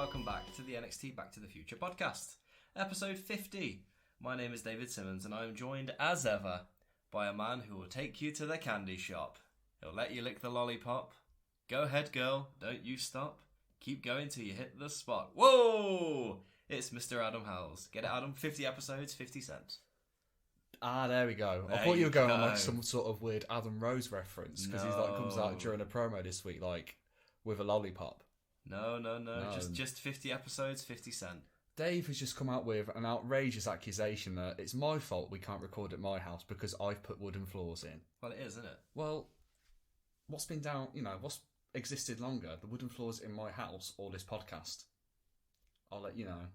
welcome back to the NXT Back to the Future podcast, episode 50. My name is David Simmons and I am joined as ever by a man who will take you to the candy shop. He'll let you lick the lollipop. Go ahead, girl, don't you stop. Keep going till you hit the spot. Whoa! It's Mr. Adam Howells. Get it, Adam? 50 episodes, 50 cents. Ah, there we go. I thought you were going on like some sort of weird Adam Rose reference because he's like comes out during a promo this week like with a lollipop. No. Just 50 episodes, 50 cent. Dave has just come out with an outrageous accusation that it's my fault we can't record at my house because I've put wooden floors in. Well, it is, isn't it? Well, what's been down, what's existed longer, the wooden floors in my house or this podcast? I'll let you know.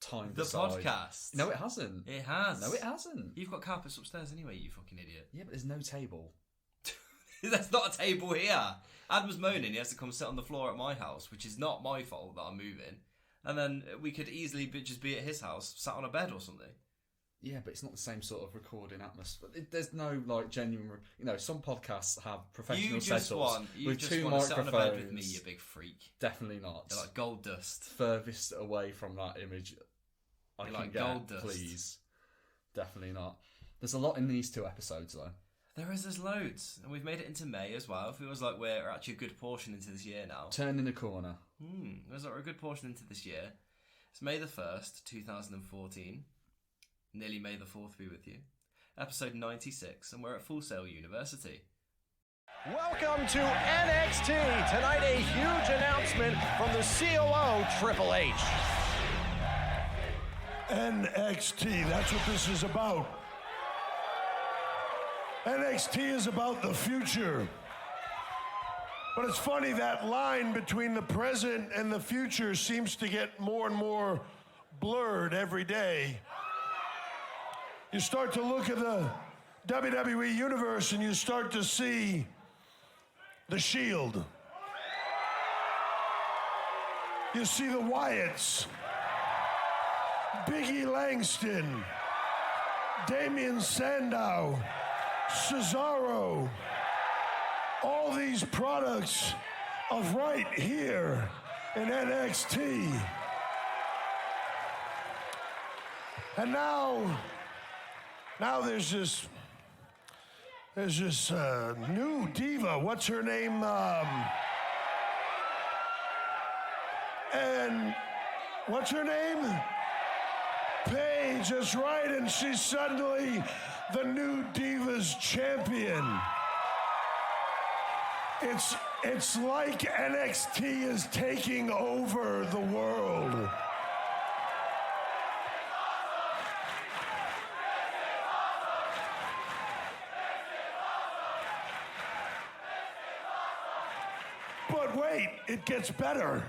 Time the decide. Podcast? No, it hasn't. It has. No, it hasn't. You've got carpets upstairs anyway, you fucking idiot. Yeah, but there's no table. There's not a table here. Adam's moaning he has to come sit on the floor at my house, which is not my fault that I'm moving. And then we could easily just be at his house, sat on a bed or something. Yeah, but it's not the same sort of recording atmosphere. There's no like genuine. Some podcasts have professional setups with two microphones. Sit on a bed with me, you big freak. Definitely not. You're like gold dust. Furthest away from that image I can like get, gold dust. Please. Definitely not. There's a lot in these two episodes though. There's loads, and we've made it into May as well. It feels like we're actually a good portion into this year now. Turning the corner. There's like a good portion into this year. It's May the 1st, 2014. Nearly May the 4th be with you. Episode 96, and we're at Full Sail University. Welcome to NXT. Tonight a huge announcement from the COO, Triple H. NXT, that's what this is about. NXT is about the future. But it's funny, that line between the present and the future seems to get more and more blurred every day. You start to look at the WWE Universe and you start to see the Shield. You see the Wyatts, Biggie Langston, Damian Sandow, Cesaro, all these products of right here in NXT. And now there's this new diva. What's her name? And what's her name? Paige, that's right, and she's suddenly the new Divas champion. It's like NXT is taking over the world. But wait, it gets better.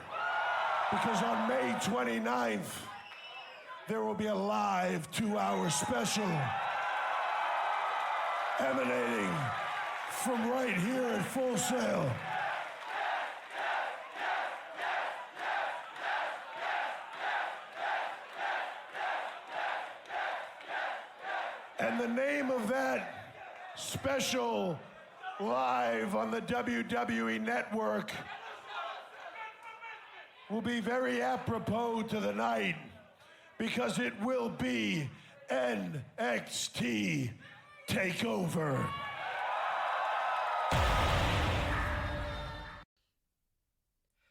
Because on May 29th, there will be a live 2-hour special emanating from right here at Full Sail. And the name of that special live on the WWE Network will be very apropos to the night because it will be NXT Takeover.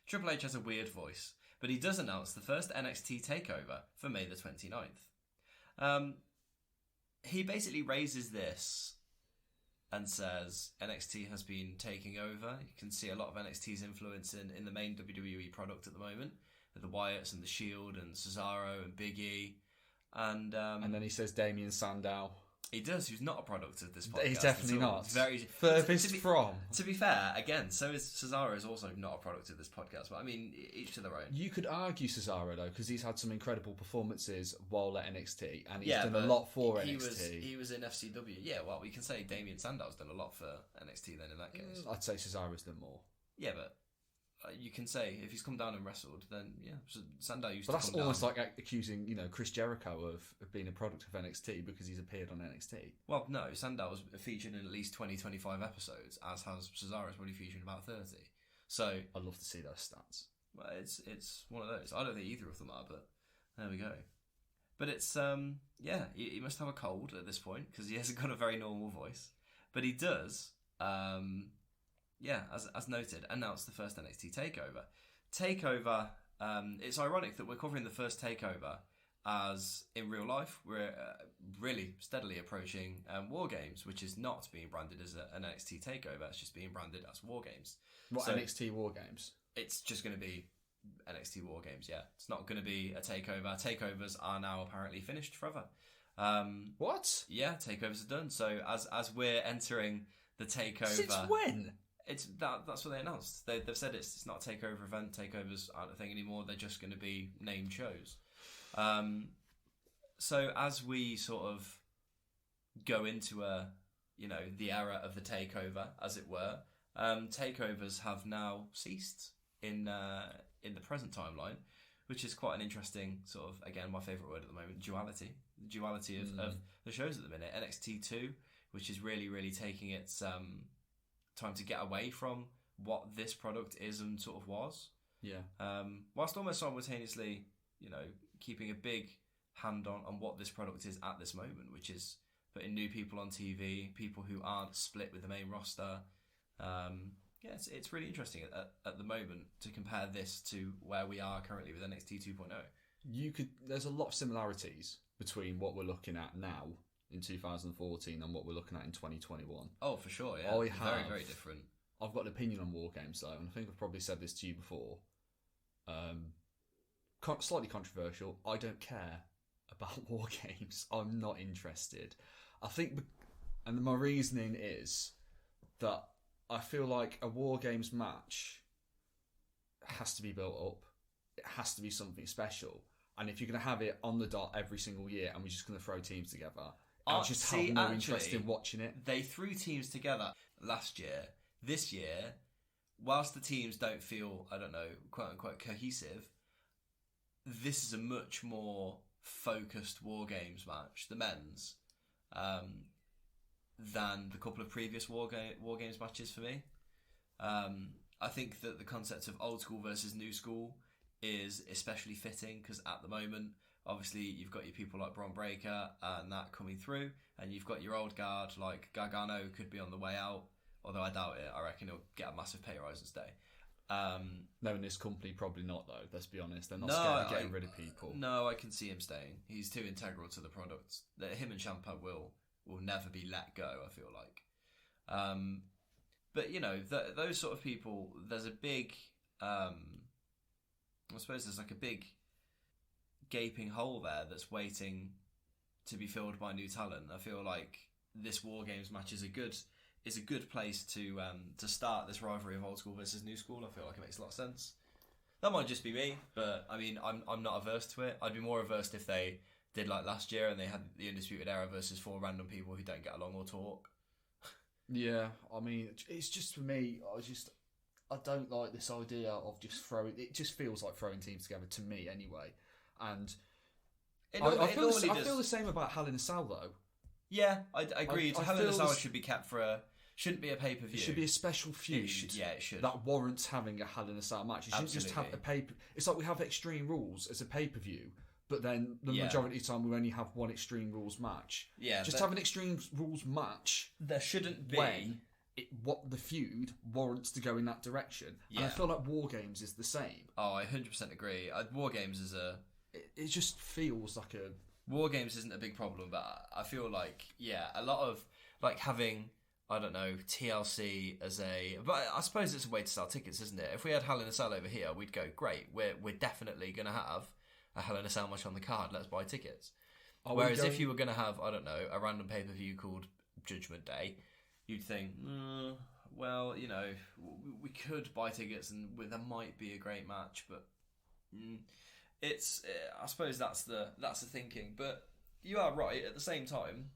Triple H has a weird voice, but he does announce the first NXT Takeover for May the 29th. He basically raises this and says NXT has been taking over. You can see a lot of NXT's influence in the main WWE product at the moment, with the Wyatts and the Shield and Cesaro and Big E. And then he says Damian Sandow. He does, who's not a product of this podcast. He's definitely not. Very furthest from. To be fair, again, so is Cesaro is also not a product of this podcast. But I mean, each to their own. You could argue Cesaro though, because he's had some incredible performances while at NXT, and he's done a lot for NXT. He was in FCW. Yeah, well, we can say Damian Sandow's done a lot for NXT then in that case. I'd say Cesaro's done more. Yeah, but you can say if he's come down and wrestled, then yeah, Sandow used but to that's come almost down. like accusing Chris Jericho of being a product of NXT because he's appeared on NXT. Well, no, Sandow was featured in at least 20-25 episodes, as has Cesaro's probably featured in about 30. So I'd love to see those stats. Well, it's one of those. I don't think either of them are, but there we go. But it's he must have a cold at this point because he hasn't got a very normal voice. But he does, as noted, announce the first NXT Takeover. Takeover. It's ironic that we're covering the first Takeover as in real life we're really steadily approaching War Games, which is not being branded as an NXT Takeover. It's just being branded as War Games. What, so NXT War Games? It's just going to be NXT War Games, yeah. It's not going to be a takeover. Takeovers are now apparently finished forever. What? Yeah, takeovers are done. So as we're entering the takeover, since when? It's that's what they announced. They've said it's not a takeover event. Takeovers aren't a thing anymore. They're just going to be named shows. So as we sort of go into the era of the takeover, as it were, takeovers have now ceased in the present timeline, which is quite an interesting sort of, again, my favourite word at the moment, duality. The duality of the shows at the minute. NXT 2, which is really, really taking its time to get away from what this product is and sort of was. Yeah. Whilst almost simultaneously, keeping a big hand on what this product is at this moment, which is putting new people on TV, people who aren't split with the main roster. It's really interesting at the moment to compare this to where we are currently with NXT 2.0. There's a lot of similarities between what we're looking at now in 2014 and what we're looking at in 2021. Oh, for sure, yeah. Very, very different. I've got an opinion on War Games, though, and I think I've probably said this to you before. Slightly controversial. I don't care about War Games. I'm not interested. I think, and my reasoning is that I feel like a War Games match has to be built up. It has to be something special. And if you're going to have it on the dot every single year and we're just going to throw teams together, I just have no interest in watching it. They threw teams together last year. This year, whilst the teams don't feel, quote unquote cohesive, this is a much more focused War Games match, the men's, than the couple of previous War Games matches for me. I think that the concept of old school versus new school is especially fitting because at the moment, obviously, you've got your people like Bron Breakker and that coming through, and you've got your old guard like Gargano could be on the way out, although I doubt it. I reckon he'll get a massive pay rise and stay. No, in this company, probably not, though. Let's be honest. They're not scared of getting rid of people. No, I can see him staying. He's too integral to the product. Him and Ciampa will never be let go, I feel like. But, those sort of people, there's a big... I suppose there's like a big gaping hole there that's waiting to be filled by new talent. I feel like this War Games match is a good place to start this rivalry of old school versus new school. I feel like it makes a lot of sense. That might just be me, but I mean, I'm not averse to it. I'd be more averse if they did like last year and they had the Undisputed Era versus 4 random people who don't get along or talk. Yeah, I mean, it's just for me. I don't like this idea of just throwing... It just feels like throwing teams together, to me anyway. And I feel the same about Hell in a Cell, though. Yeah, I agree. Hell in a Cell should be kept for shouldn't be a pay-per-view. It should be a special feud. It should. That warrants having a Hell in a Cell match. It shouldn't just have a pay-per... It's like we have Extreme Rules as a pay-per-view, but then the majority of the time we only have one Extreme Rules match. Yeah, just have an Extreme Rules match. There shouldn't be... When what the feud warrants to go in that direction. Yeah. And I feel like War Games is the same. Oh, I 100% agree. War Games is It just feels like a... War Games isn't a big problem, but I feel like, a lot of, like, having, I don't know, TLC as a... But I suppose it's a way to sell tickets, isn't it? If we had Hell in a Cell over here, we'd go, great, we're definitely going to have a Hell in a Cell match on the card, let's buy tickets. Whereas if you were going to have, I don't know, a random pay-per-view called Judgment Day... You'd think, we could buy tickets and there might be a great match, but I suppose that's the thinking. But you are right at the same time,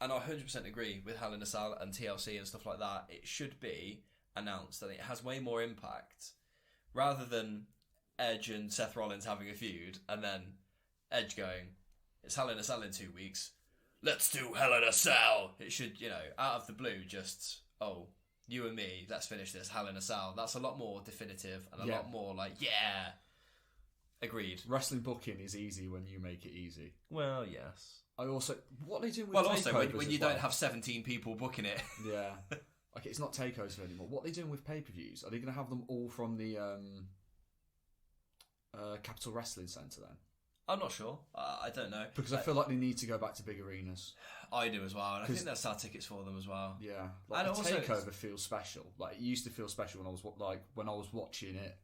and I 100% agree with Hell in a Cell and TLC and stuff like that. It should be announced and it has way more impact rather than Edge and Seth Rollins having a feud and then Edge going, it's Hell in a Cell in 2 weeks. Let's do Hell in a Cell. It should, out of the blue, just, you and me, let's finish this, Hell in a Cell. That's a lot more definitive and a Yeah. lot more like, yeah. Agreed. Wrestling booking is easy when you make it easy. Well, yes. I also... What are they doing with Well, takeovers also, when you as well? don't have 17 people booking it. Yeah. Okay, it's not takeovers anymore. What are they doing with pay-per-views? Are they going to have them all from the Capital Wrestling Centre then? I'm not sure. I don't know. Because I feel like they need to go back to big arenas. I do as well, and I think they'll sell tickets for them as well. Yeah, like And a also takeover feels special. Like it used to feel special when I was watching it.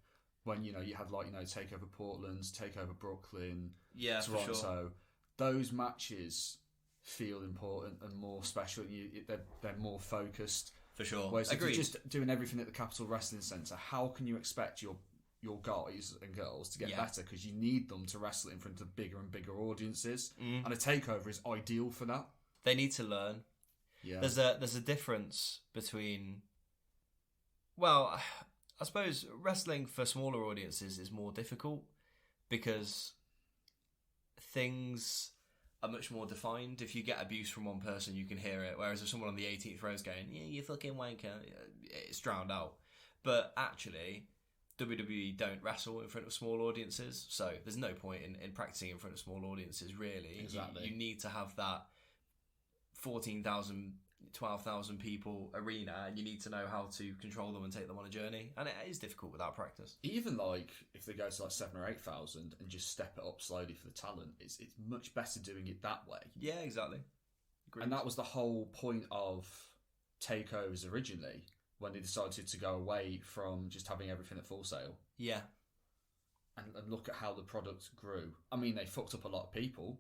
When you had Takeover Portland, Takeover Brooklyn, Yeah, for Toronto. sure. Those matches feel important and more special. They're more focused. For sure. Whereas if Agreed. you're just doing everything at the Capital Wrestling Centre, how can you expect your guys and girls to get better? Because you need them to wrestle in front of bigger and bigger audiences, and a takeover is ideal for that. They need to learn. Yeah, There's a difference between. Well, I suppose wrestling for smaller audiences is more difficult because things are much more defined. If you get abuse from one person, you can hear it. Whereas if someone on the 18th row is going, "Yeah, you fucking wanker," it's drowned out. But actually, WWE don't wrestle in front of small audiences, so there's no point in practicing in front of small audiences, really. Exactly. You need to have that 14,000, 12,000 people arena, and you need to know how to control them and take them on a journey. And it is difficult without practice. even like if they go to like 7,000 or 8,000 and just step it up slowly for the talent, it's much better doing it that way. Yeah, exactly. Agreed. And that was the whole point of takeovers originally, when they decided to go away from just having everything at Full Sail. Yeah. And look at how the product grew. I mean, they fucked up a lot of people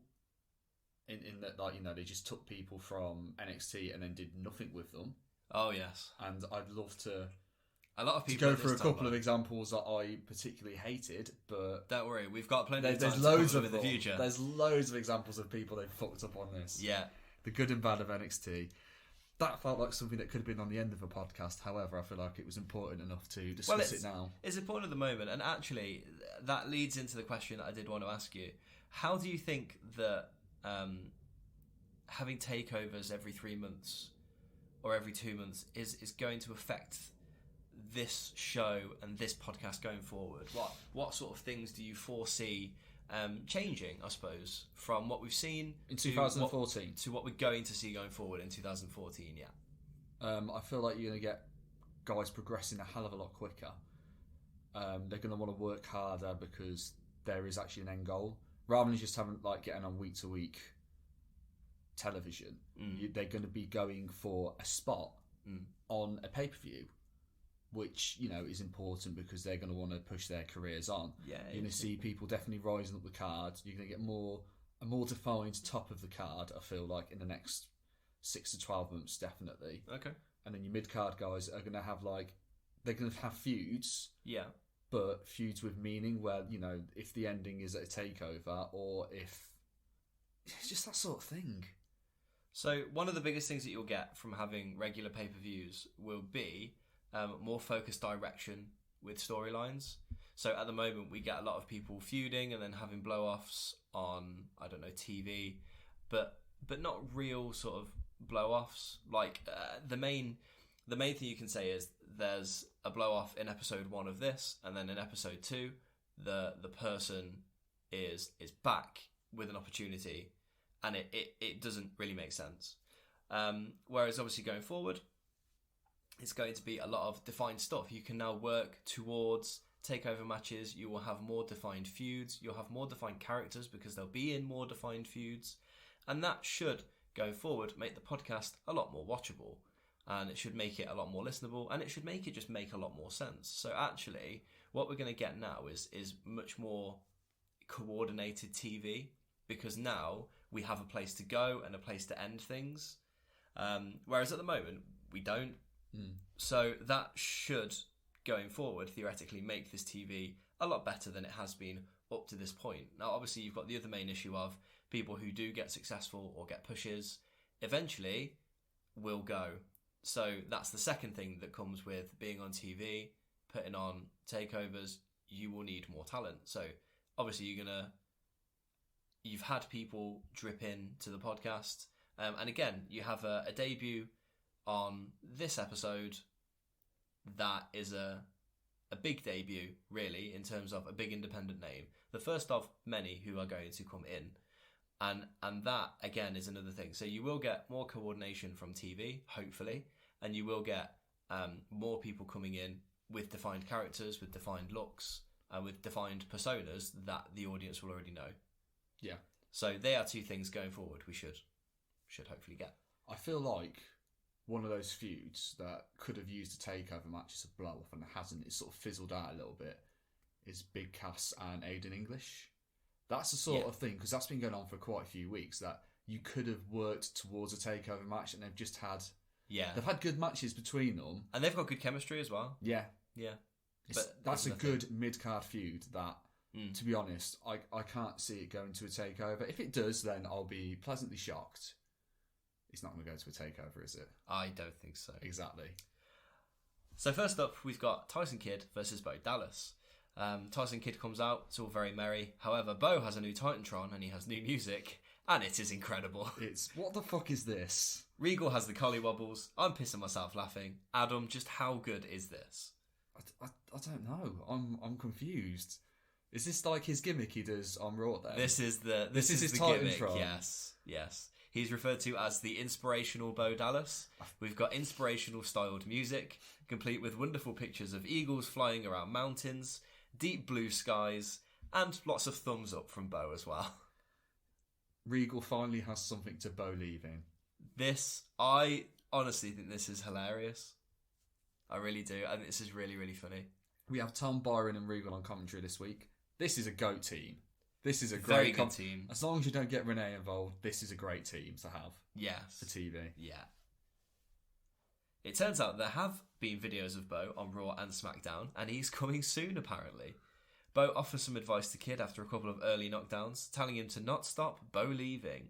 in that, like, they just took people from NXT and then did nothing with them. Oh, yes. And I'd love to A lot of people go at through a this couple time, of examples that I particularly hated, but don't worry, we've got plenty of time there's to loads cover of them in them. the future. There's loads of examples of people they've fucked up on this. Yeah. The good and bad of NXT. That felt like something that could have been on the end of a podcast. However, I feel like it was important enough to discuss it now. It's important at the moment, and actually, that leads into the question that I did want to ask you. How do you think that having takeovers every 3 months or every 2 months is going to affect this show and this podcast going forward? What sort of things do you foresee changing, I suppose, from what we've seen In 2014. to what we're going to see going forward in 2014? Yeah. I feel like you're going to get guys progressing a hell of a lot quicker. They're going to want to work harder because there is actually an end goal. Rather than just having getting on week to week television, they're going to be going for a spot on a pay-per-view, which is important because they're going to want to push their careers on. Yeah, you're going to see people definitely rising up the card. You're going to get a more defined top of the card, I feel like, in the next 6 to 12 months, definitely. Okay. And then your mid card guys are going to have they're going to have feuds. Yeah. But feuds with meaning, where if the ending is at a takeover, or if it's just that sort of thing. So one of the biggest things that you'll get from having regular pay-per-views will be more focused direction with storylines. So at the moment, we get a lot of people feuding and then having blow-offs on, I don't know, TV, but not real sort of blow-offs. The main thing you can say is there's a blow-off in episode 1 of this, and then in episode 2, the person is back with an opportunity, and it doesn't really make sense. Whereas obviously going forward, it's going to be a lot of defined stuff. You can now work towards takeover matches. You will have more defined feuds. You'll have more defined characters because they'll be in more defined feuds. And that should, going forward, make the podcast a lot more watchable. And it should make it a lot more listenable. And it should make it just make a lot more sense. So actually, what we're going to get now is much more coordinated TV. Because now we have a place to go and a place to end things. Whereas at the moment, we don't. So that should, going forward, theoretically make this TV a lot better than it has been up to this point. Now, obviously, you've got the other main issue of people who do get successful or get pushes, eventually will go. So that's the second thing that comes with being on TV, putting on takeovers. You will need more talent. So obviously, you've had people drip in to the podcast. And again, you have a debut on this episode that is a big debut, really, in terms of a big independent name. The first of many who are going to come in. And that, again, is another thing. So you will get more coordination from TV, hopefully, and you will get more people coming in with defined characters, with defined looks, with defined personas that the audience will already know. Yeah. So they are two things going forward we should hopefully get. I feel like one of those feuds that could have used a takeover match as a blow off and it hasn't, it's sort of fizzled out a little bit, is Big Cass and Aiden English. That's the sort of thing, because that's been going on for quite a few weeks, that you could have worked towards a takeover match and they've just had... Yeah. They've had good matches between them. And they've got good chemistry as well. Yeah. Yeah. But that's a good mid-card feud that, to be honest, I can't see it going to a takeover. If it does, then I'll be pleasantly shocked. It's not going to go to a takeover, is it? I don't think so. Exactly. So first up, we've got Tyson Kidd versus Bo Dallas. Tyson Kidd comes out, it's all very merry. However, Bo has a new Titantron and he has new music, and it is incredible. It's, what the fuck is this? Regal has the collie wobbles. I'm pissing myself laughing. Adam, just how good is this? I don't know. I'm confused. Is this like his gimmick he does on Raw then? This is his the gimmick. Titantron. Yes. He's referred to as the inspirational Bo Dallas. We've got inspirational styled music, complete with wonderful pictures of eagles flying around mountains, deep blue skies, and lots of thumbs up from Bo as well. Regal finally has something to Bo leaving. I honestly think this is hilarious. I really do. I think this is really, really funny. We have Tom Byron and Regal on commentary this week. This is a GOAT team. This is a very great good team. As long as you don't get Renee involved, this is a great team to have. Yes. For TV. Yeah. It turns out there have been videos of Bo on Raw and SmackDown, and he's coming soon, apparently. Bo offers some advice to Kidd after a couple of early knockdowns, telling him to not stop Bo leaving.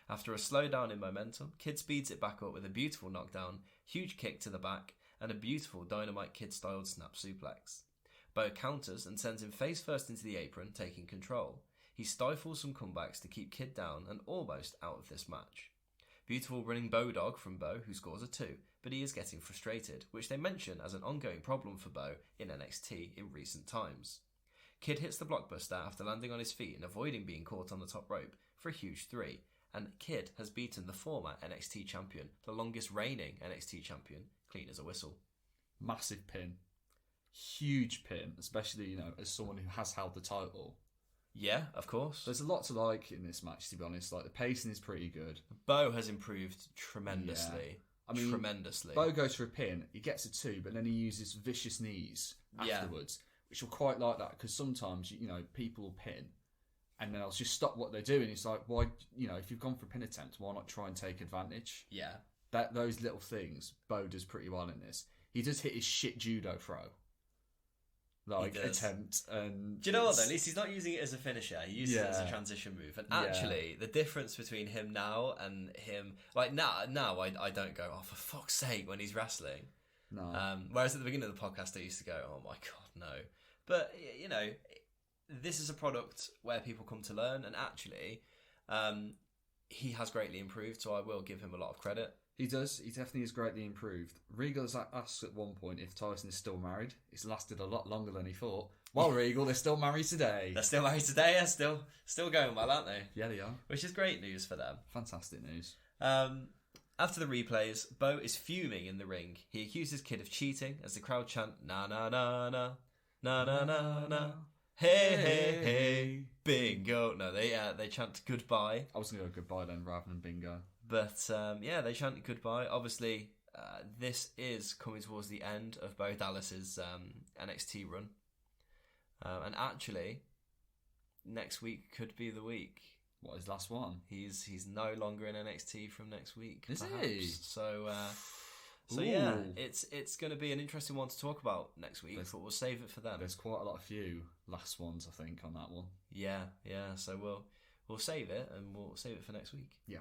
After a slowdown in momentum, Kidd speeds it back up with a beautiful knockdown, huge kick to the back, and a beautiful Dynamite Kid-styled snap suplex. Bo counters and sends him face first into the apron, taking control. He stifles some comebacks to keep Kidd down and almost out of this match. Beautiful running Bodog from Bo, who scores a 2, but he is getting frustrated, which they mention as an ongoing problem for Bo in NXT in recent times. Kidd hits the blockbuster after landing on his feet and avoiding being caught on the top rope for a huge 3, and Kidd has beaten the former NXT Champion, the longest reigning NXT Champion, clean as a whistle. Massive pin. Huge pin, especially, as someone who has held the title. Yeah, of course. There's a lot to like in this match, to be honest. Like, the pacing is pretty good. Bo has improved tremendously. Yeah. I mean, tremendously. Bo goes for a pin, he gets a 2, but then he uses vicious knees afterwards, which will quite like that, because sometimes, people will pin, and then I'll just stop what they're doing. It's like, why, if you've gone for a pin attempt, why not try and take advantage? Yeah. Those little things, Bo does pretty well in this. He does hit his shit judo throw. Attempt. And do you know what, though? At least he's not using it as a finisher. He uses it as a transition move. And actually, the difference between him now and him... now I don't go, oh, for fuck's sake, when he's wrestling. No. Whereas at the beginning of the podcast, I used to go, oh my God, no. But, this is a product where people come to learn. And actually, he has greatly improved, so I will give him a lot of credit. He does. He definitely is greatly improved. Regal has asked at one point if Tyson is still married. It's lasted a lot longer than he thought. Well, Regal, they're still married today. They're still married today. They're still going well, aren't they? Yeah, they are. Which is great news for them. Fantastic news. After the replays, Bo is fuming in the ring. He accuses Kidd of cheating as the crowd chant, na na na na, na na na na, hey hey hey, bingo. No, they chant goodbye. I was going to go goodbye then rather than bingo. But, they chant goodbye. Obviously, this is coming towards the end of Bo Dallas's NXT run. And actually, next week could be the week. What, his last one? He's no longer in NXT from next week. Is perhaps. he? So yeah, it's going to be an interesting one to talk about next week, but we'll save it for them. There's quite a lot of few last ones, I think, on that one. Yeah. So we'll save it, and we'll save it for next week. Yeah.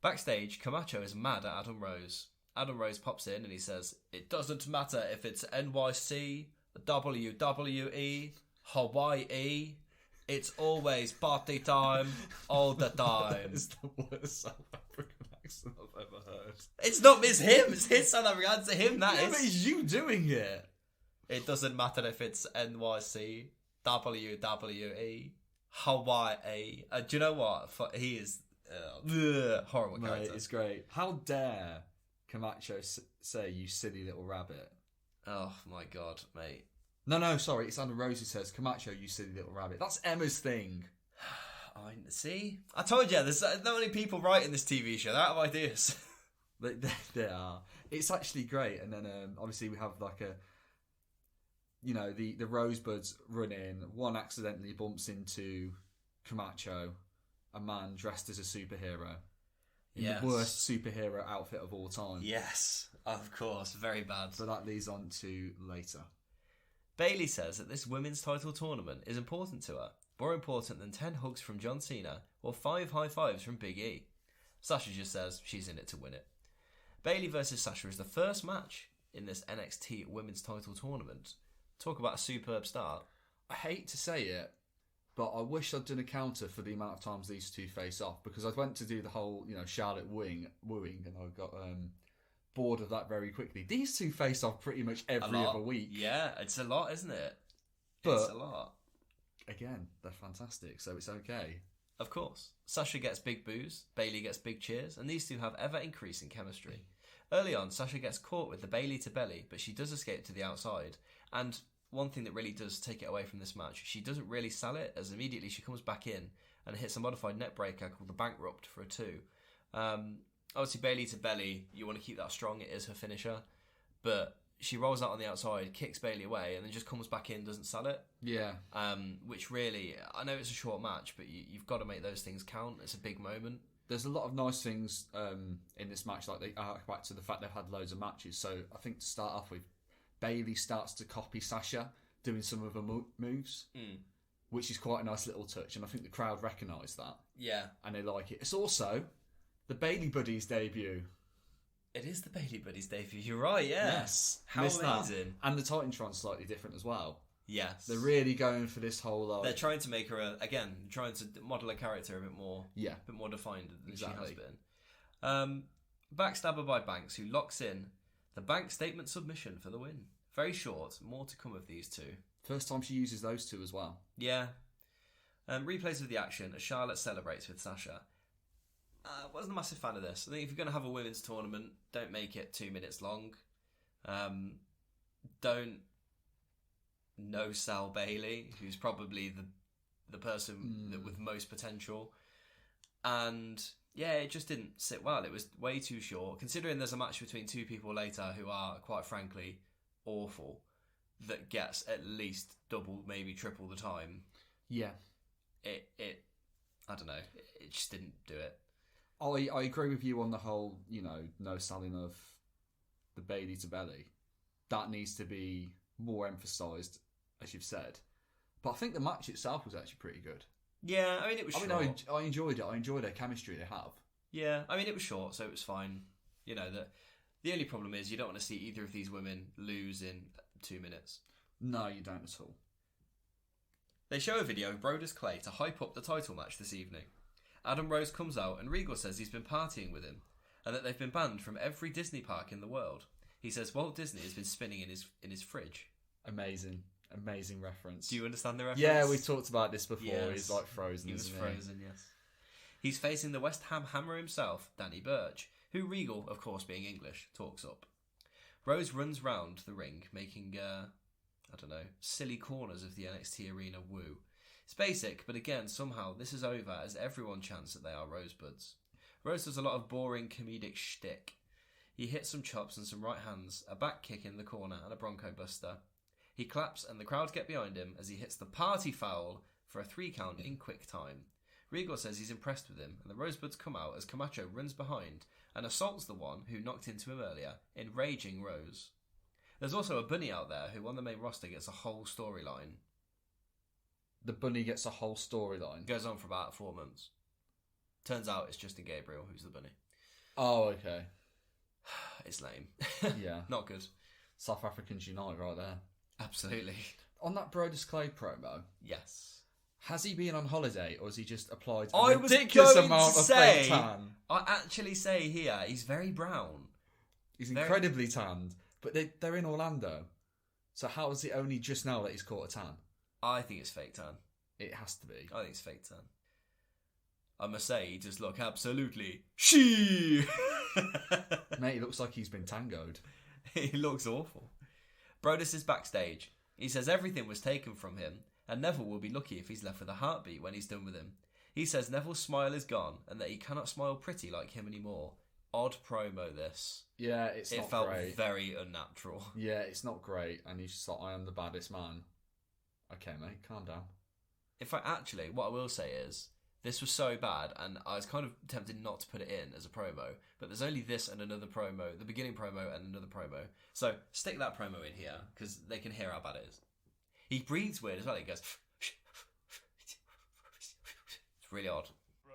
Backstage, Camacho is mad at Adam Rose. Adam Rose pops in and he says, "It doesn't matter if it's NYC, WWE, Hawaii, it's always party time all the time." It's the worst South African accent I've ever heard. It's not. It's him. It's his South African accent. Him. That Yeah, is. but it's you doing it. It doesn't matter if it's NYC, WWE, Hawaii. Do you know what? He is horrible Mate, character. it's great. How dare Camacho say, "You silly little rabbit"? Oh my god, mate. No, sorry. It's Ronda Rousey says, "Camacho, you silly little rabbit." That's Emma's thing. See, I told you, there's not many people writing this TV show. They're out of ideas. They are. It's actually great. And then obviously we have like the Rosebuds run in. One accidentally bumps into Camacho, a man dressed as a superhero. In the worst superhero outfit of all time. Yes, of course. Very bad. But that leads on to later. Bayley says that this women's title tournament is important to her. More important than 10 hugs from John Cena or 5 high fives from Big E. Sasha just says she's in it to win it. Bayley versus Sasha is the first match in this NXT women's title tournament. Talk about a superb start. I hate to say it, but I wish I'd done a counter for the amount of times these two face off, because I went to do the whole, Charlotte wooing, and I got bored of that very quickly. These two face off pretty much every other week. Yeah, it's a lot, isn't it? But it's a lot. Again, they're fantastic, so it's okay. Of course. Sasha gets big boos, Bayley gets big cheers, and these two have ever-increasing chemistry. Early on, Sasha gets caught with the Bayley to belly, but she does escape to the outside. And one thing that really does take it away from this match, she doesn't really sell it, as immediately she comes back in and hits a modified net breaker called the Bankrupt for a 2. Obviously, Bayley to belly, you want to keep that strong, it is her finisher. But she rolls out on the outside, kicks Bayley away, and then just comes back in, doesn't sell it. Yeah. Which really, I know it's a short match, but you've got to make those things count. It's a big moment. There's a lot of nice things in this match, like they hark back to the fact they've had loads of matches. So I think to start off with, Bayley starts to copy Sasha, doing some of her moves, which is quite a nice little touch, and I think the crowd recognise that. Yeah. And they like it. It's also the Bayley Buddies debut. It is the Bayley Buddies debut, you're right, yeah. Yes. How amazing. And the Titantron's slightly different as well. Yes. They're really going for this whole... They're trying to make her, trying to model a character a bit more defined than she has been. Backstabber by Banks, who locks in the bank statement submission for the win. Very short, more to come of these two. First time she uses those two as well. Yeah. Replays of the action as Charlotte celebrates with Sasha. Wasn't a massive fan of this. I think if you're going to have a women's tournament, don't make it 2 minutes long. Don't no-sell Bayley, who's probably the person that with most potential. And yeah, it just didn't sit well. It was way too short. Considering there's a match between two people later who are, quite frankly, awful, that gets at least double, maybe triple the time. Yeah. It I don't know. It just didn't do it. I agree with you on the whole, no selling of the Bayley to belly. That needs to be more emphasised, as you've said. But I think the match itself was actually pretty good. Yeah, I mean, it was short. I enjoyed it. I enjoyed their chemistry they have. Yeah, I mean, it was short, so it was fine. The only problem is you don't want to see either of these women lose in 2 minutes. No, you don't at all. They show a video of Brodus Clay to hype up the title match this evening. Adam Rose comes out and Regal says he's been partying with him and that they've been banned from every Disney park in the world. He says Walt Disney has been spinning in his fridge. Amazing reference. Do you understand the reference? Yeah, we've talked about this before. Yes. He's like frozen. He was frozen, yes. He's facing the West Ham Hammer himself, Danny Burch, who Regal, of course being English, talks up. Rose runs round the ring, making, silly corners of the NXT arena woo. It's basic, but again, somehow this is over as everyone chants that they are Rosebuds. Rose does a lot of boring comedic shtick. He hits some chops and some right hands, a back kick in the corner and a Bronco Buster. He claps and the crowd get behind him as he hits the party foul for a 3 count in quick time. Regal says he's impressed with him and the Rosebuds come out as Camacho runs behind and assaults the one who knocked into him earlier, enraging Rose. There's also a bunny out there who on the main roster gets a whole storyline. The bunny gets a whole storyline? Goes on for about 4 months. Turns out it's Justin Gabriel who's the bunny. Oh, okay. It's lame. Yeah. Not good. South Africans unite right there. Absolutely. On that Brodus Clay promo. Yes. Has he been on holiday, or has he just applied a I was ridiculous going amount to of say, fake tan? I actually say here, he's very brown. He's incredibly tanned, but they're in Orlando. So how is it only just now that he's caught a tan? I think it's fake tan. It has to be. I think it's fake tan. I must say, he does look absolutely she. Mate, he looks like he's been tangoed. He looks awful. Brodus is backstage. He says everything was taken from him, and Neville will be lucky if he's left with a heartbeat when he's done with him. He says Neville's smile is gone, and that he cannot smile pretty like him anymore. Odd promo, this. Yeah, it felt great. Very unnatural. Yeah, it's not great, and he's just like, I am the baddest man. Okay, mate, calm down. In fact, actually, what I will say is, this was so bad, and I was kind of tempted not to put it in as a promo, but there's only this and another promo, the beginning promo and another promo. So, stick that promo in here, because they can hear how bad it is. He breathes weird as well, he goes... It's really odd.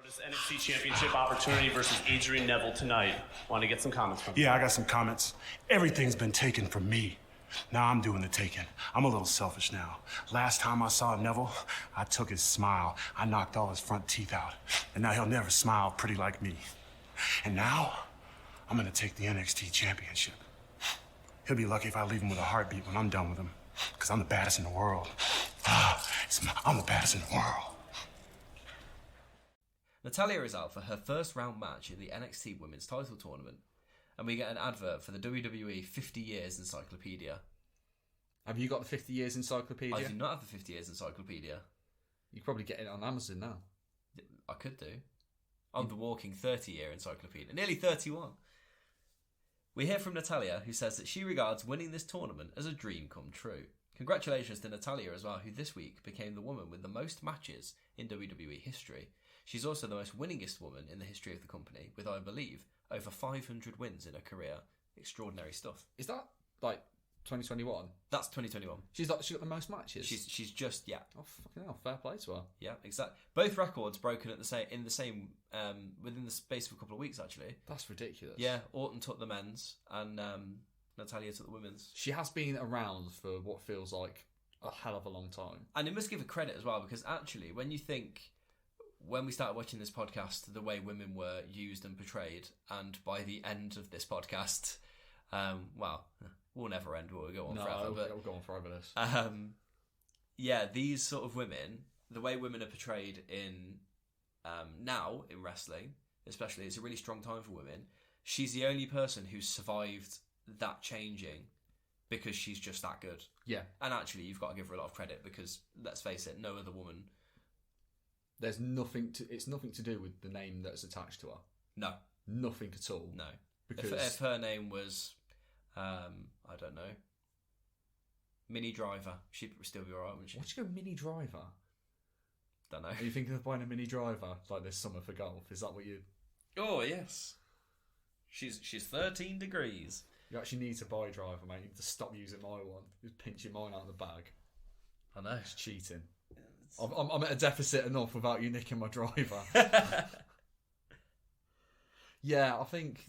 This NXT Championship opportunity versus Adrian Neville tonight. Want to get some comments from you? Yeah, I got some comments. Everything's been taken from me. Now I'm doing the taking. I'm a little selfish now. Last time I saw Neville, I took his smile. I knocked all his front teeth out. And now he'll never smile pretty like me. And now, I'm gonna take the NXT Championship. He'll be lucky if I leave him with a heartbeat when I'm done with him. Because I'm the baddest in the world. I'm the baddest in the world. Natalya is out for her first round match in the NXT Women's Title Tournament, and we get an advert for the WWE 50 Years Encyclopedia. Have you got the 50 Years Encyclopedia? I do not have the 50 Years Encyclopedia. You probably get it on Amazon now. I could do. I'm the walking 30-year encyclopedia, nearly 31. We hear from Natalya, who says that she regards winning this tournament as a dream come true. Congratulations to Natalya as well, who this week became the woman with the most matches in WWE history. She's also the most winningest woman in the history of the company, with, I believe, over 500 wins in her career. Extraordinary stuff. Is that, like, 2021? That's 2021. She got the most matches? She's just, yeah. Oh, fucking hell, fair play to her. Yeah, exactly. Both records broken within the space of a couple of weeks, actually. That's ridiculous. Yeah, Orton took the men's, and Natalya took the women's. She has been around for what feels like a hell of a long time. And you must give her credit as well, because actually, when you think... When we started watching this podcast, the way women were used and portrayed, and by the end of this podcast, we'll never end, we'll go on forever. But we'll go on forever, this. Yeah, these sort of women, the way women are portrayed in now in wrestling, especially, it's a really strong time for women. She's the only person who's survived that changing because she's just that good. Yeah. And actually, you've got to give her a lot of credit because, let's face it, no other woman... It's nothing to do with the name that's attached to her. No. Nothing at all. No. Because if her name was, I don't know, Mini Driver, she'd still be alright, wouldn't she? Why'd you go Mini Driver? Don't know. Are you thinking of buying a Mini Driver like this summer for golf? Is that what you... Oh, yes. She's 13 degrees. You actually need to buy a driver, mate. You need to stop using my one. You're pinching mine out of the bag. I know. It's cheating. I'm at a deficit enough without you nicking my driver. Yeah, I think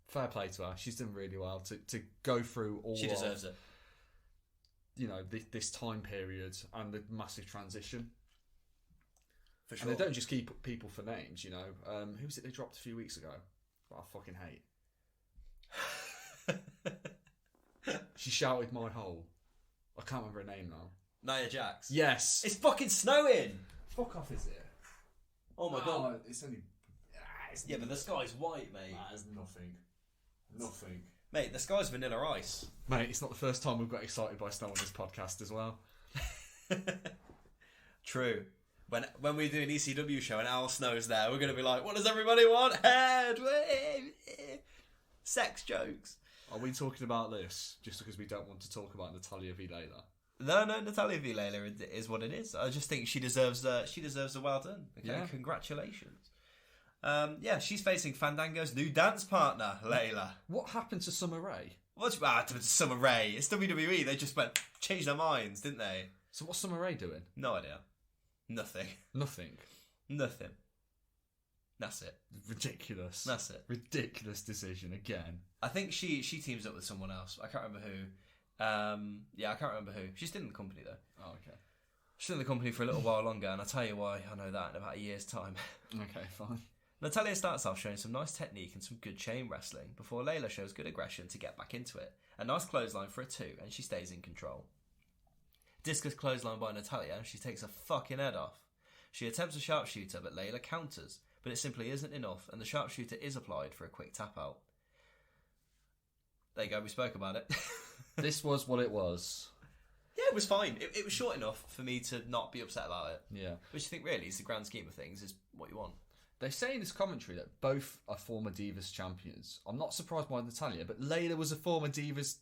fair play to her. She's done really well to go through all. She deserves it. You know, this time period and the massive transition. For sure. And they don't just keep people for names. You know, who was it they dropped a few weeks ago? That I fucking hate. She shouted my hole. I can't remember her name now. Nia Jax. Yes. It's fucking snowing. Fuck off, is it? Oh my god. It's only... Yeah, but the sky's white, mate. That is nothing. Nothing. Mate, the sky's vanilla ice. Mate, it's not the first time we've got excited by snow on this podcast as well. True. When we do an ECW show and Al Snow's there, we're going to be like, what does everybody want? Head! Sex jokes. Are we talking about this just because we don't want to talk about Natalya v. Layla? No, Natalya v. Layla is what it is. I just think she deserves a well done. Okay, yeah. Congratulations. Yeah, she's facing Fandango's new dance partner, Layla. What happened to Summer Rae? What's happened to Summer Rae? It's WWE. They just changed their minds, didn't they? So what's Summer Rae doing? No idea. Nothing. Nothing. That's it. Ridiculous. That's it. Ridiculous decision again. I think she teams up with someone else. I can't remember who. I can't remember who. She's still in the company though. Oh, okay. She's in the company for a little while longer, and I'll tell you why I know that in about a year's time. Okay, fine. Natalia starts off showing some nice technique and some good chain wrestling before Layla shows good aggression to get back into it. A nice clothesline for a 2, and she stays in control. Discus clothesline by Natalia, and she takes her fucking head off. She attempts a sharpshooter, but Layla counters, but it simply isn't enough, and the sharpshooter is applied for a quick tap out. There you go, we spoke about it. This was what it was. Yeah, it was fine. It was short enough for me to not be upset about it. Yeah. Which I think really is the grand scheme of things, is what you want. They say in this commentary that both are former Divas champions. I'm not surprised by Natalia, but Layla was a former Divas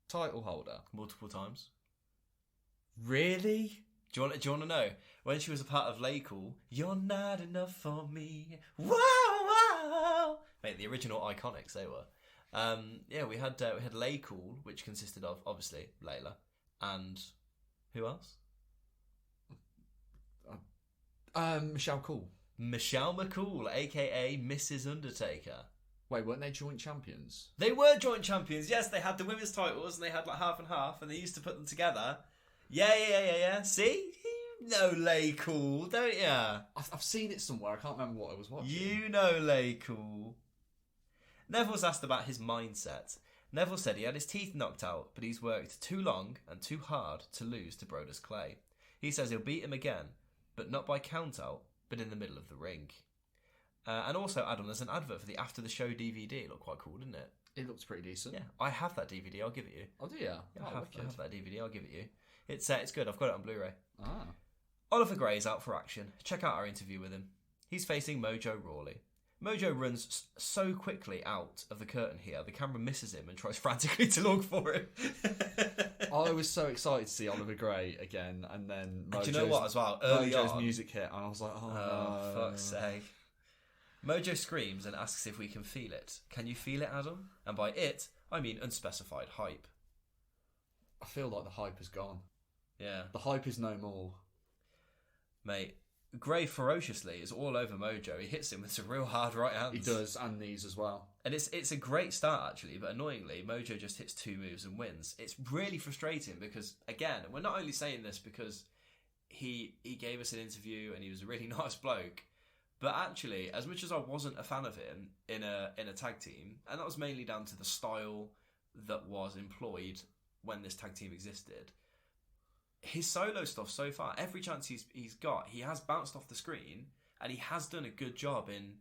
title holder. Multiple times. Really? Do you want to know? When she was a part of Laycool, you're not enough for me. Wow, wow. Mate, the original Iconics, they were. Yeah, we had Laycool, which consisted of, obviously, Layla. And who else? Michelle Cool. Michelle McCool, a.k.a. Mrs. Undertaker. Wait, weren't they joint champions? They were joint champions, yes. They had the women's titles, and they had like half and half, and they used to put them together. Yeah. See? You know Laycool, don't ya? I've seen it somewhere. I can't remember what I was watching. You know Laycool. Neville's asked about his mindset. Neville said he had his teeth knocked out, but he's worked too long and too hard to lose to Brodus Clay. He says he'll beat him again, but not by count out, but in the middle of the ring. And also, Adam, there's an advert for the After the Show DVD. It looked quite cool, didn't it? It looks pretty decent. Yeah, I have that DVD. I'll give it you. Oh, do you? Yeah, I have that DVD. I'll give it you. It's good. I've got it on Blu-ray. Ah. Oliver Gray's out for action. Check out our interview with him. He's facing Mojo Rawley. Mojo runs so quickly out of the curtain here, the camera misses him and tries frantically to look for him. I was so excited to see Oliver Gray again, and then Mojo's, do you know what as well? Early Mojo's on, music hit, and I was like, oh no. Fuck's sake. Mojo screams and asks if we can feel it. Can you feel it, Adam? And by it, I mean unspecified hype. I feel like the hype is gone. Yeah. The hype is no more. Mate, Gray ferociously is all over Mojo. He hits him with some real hard right hands. He does, and knees as well. And it's a great start, actually, but annoyingly, Mojo just hits 2 moves and wins. It's really frustrating because, again, we're not only saying this because he gave us an interview and he was a really nice bloke, but actually, as much as I wasn't a fan of him in a tag team, and that was mainly down to the style that was employed when this tag team existed, his solo stuff so far, every chance he's got, he has bounced off the screen, and he has done a good job in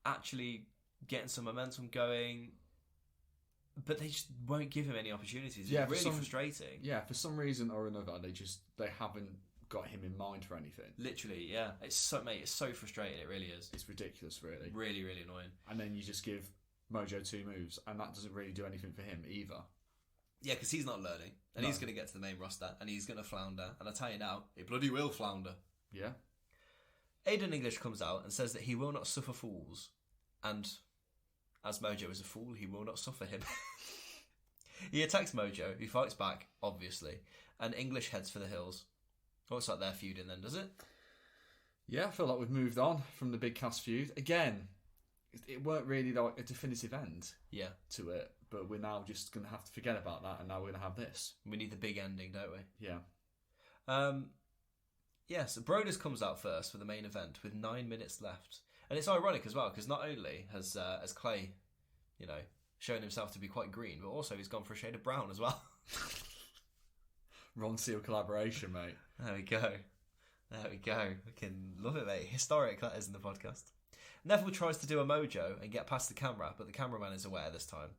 actually getting some momentum going, but they just won't give him any opportunities. It's really frustrating. Yeah, for some reason or another, they haven't got him in mind for anything. Literally, yeah. It's so frustrating. It really is. It's ridiculous, really. Really, really annoying. And then you just give Mojo 2 moves, and that doesn't really do anything for him either. Yeah, because he's not learning, and he's going to get to the main roster, and he's going to flounder. And I tell you now, he bloody will flounder. Yeah. Aiden English comes out and says that he will not suffer fools, and as Mojo is a fool, he will not suffer him. He attacks Mojo, who fights back, obviously, and English heads for the hills. Looks like they're feuding then, does it? Yeah, I feel like we've moved on from the Big Cass feud. Again, it weren't really like a definitive end to it, but we're now just going to have to forget about that, and now we're going to have this. We need the big ending, don't we? Yeah. So Brodus comes out first for the main event with 9 minutes left. And it's ironic as well, because not only has Clay, shown himself to be quite green, but also he's gone for a shade of brown as well. Ron Seal collaboration, mate. There we go. I can love it, mate. Historic, that is, in the podcast. Neville tries to do a Mojo and get past the camera, but the cameraman is aware this time.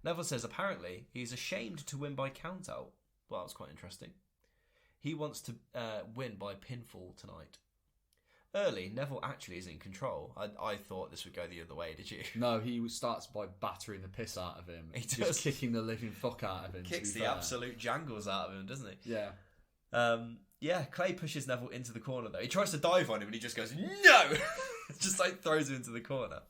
Neville says apparently he's ashamed to win by countout. Well, that was quite interesting. He wants to win by pinfall tonight. Early, Neville actually is in control. I thought this would go the other way, did you? No, he starts by battering the piss out of him. He does. Just kicking the living fuck out of him. Kicks the absolute jangles out of him, doesn't he? Yeah. Clay pushes Neville into the corner, though. He tries to dive on him and he just goes, no! Just throws him into the corner.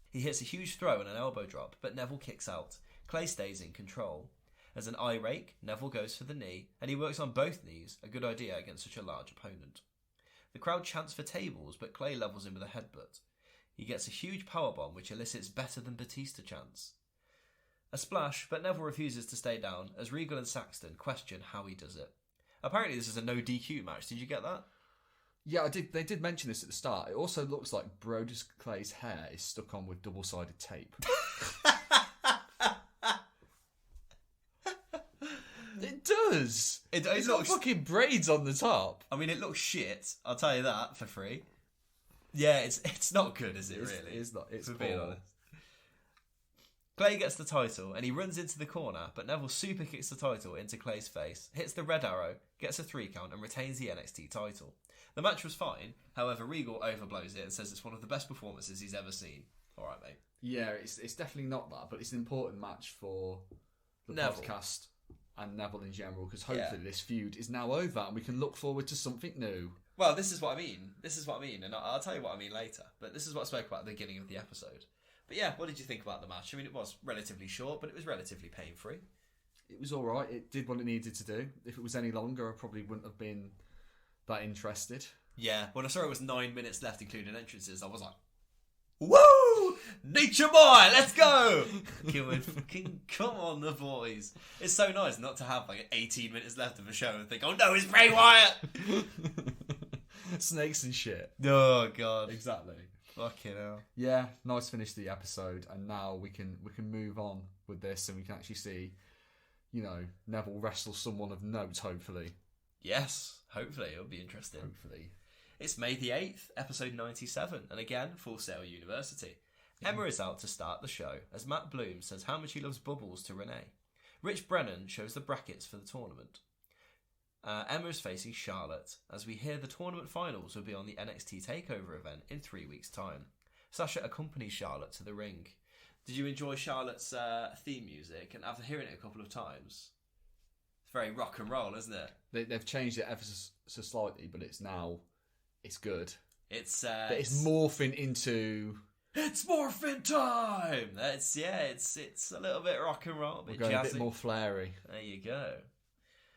He hits a huge throw and an elbow drop, but Neville kicks out. Clay stays in control. As an eye rake, Neville goes for the knee, and he works on both knees, a good idea against such a large opponent. The crowd chants for tables, but Clay levels him with a headbutt. He gets a huge powerbomb, which elicits better than Batista chants. A splash, but Neville refuses to stay down, as Regal and Saxton question how he does it. Apparently this is a no DQ match. Did you get that? Yeah, I did. They did mention this at the start. It also looks like Brodus Clay's hair is stuck on with double-sided tape. It does. It's got fucking braids on the top. I mean, it looks shit. I'll tell you that for free. Yeah, it's not good, is it? Really, it's not. It's being honest. Clay gets the title and he runs into the corner, but Neville super kicks the title into Clay's face, hits the red arrow, gets a 3 count, and retains the NXT title. The match was fine. However, Regal overblows it and says it's one of the best performances he's ever seen. All right, mate. Yeah, it's definitely not that, but it's an important match for the Neville. podcast and Neville in general, because hopefully this feud is now over and we can look forward to something new. Well, this is what I mean. And I'll tell you what I mean later. But this is what I spoke about at the beginning of the episode. But yeah, what did you think about the match? I mean, it was relatively short, but it was relatively pain-free. It was all right. It did what it needed to do. If it was any longer, I probably wouldn't have been that interested. Yeah, when I saw it was 9 minutes left, including entrances, I was like, woo! Nature Boy, let's go! Come on, the boys. It's so nice not to have like 18 minutes left of a show and think, oh no, it's Bray Wyatt! Snakes and shit. Oh, God. Exactly. Fucking hell. Yeah, nice finish to the episode, and now we can move on with this, and we can actually see, Neville wrestle someone of note, hopefully. Yes, hopefully. It'll be interesting. Hopefully. It's May the 8th, episode 97, and again, Full Sail University. Emma is out to start the show, as Matt Bloom says how much he loves Bubbles to Renee. Rich Brennan shows the brackets for the tournament. Emma is facing Charlotte, as we hear the tournament finals will be on the NXT Takeover event in 3 weeks' time. Sasha accompanies Charlotte to the ring. Did you enjoy Charlotte's theme music? And after hearing it a couple of times, it's very rock and roll, isn't it? They've changed it ever so slightly, but it's good. It's morphing into... It's morphin' time! It's a little bit rock and roll, We're going jazzy. A bit more flary. There you go.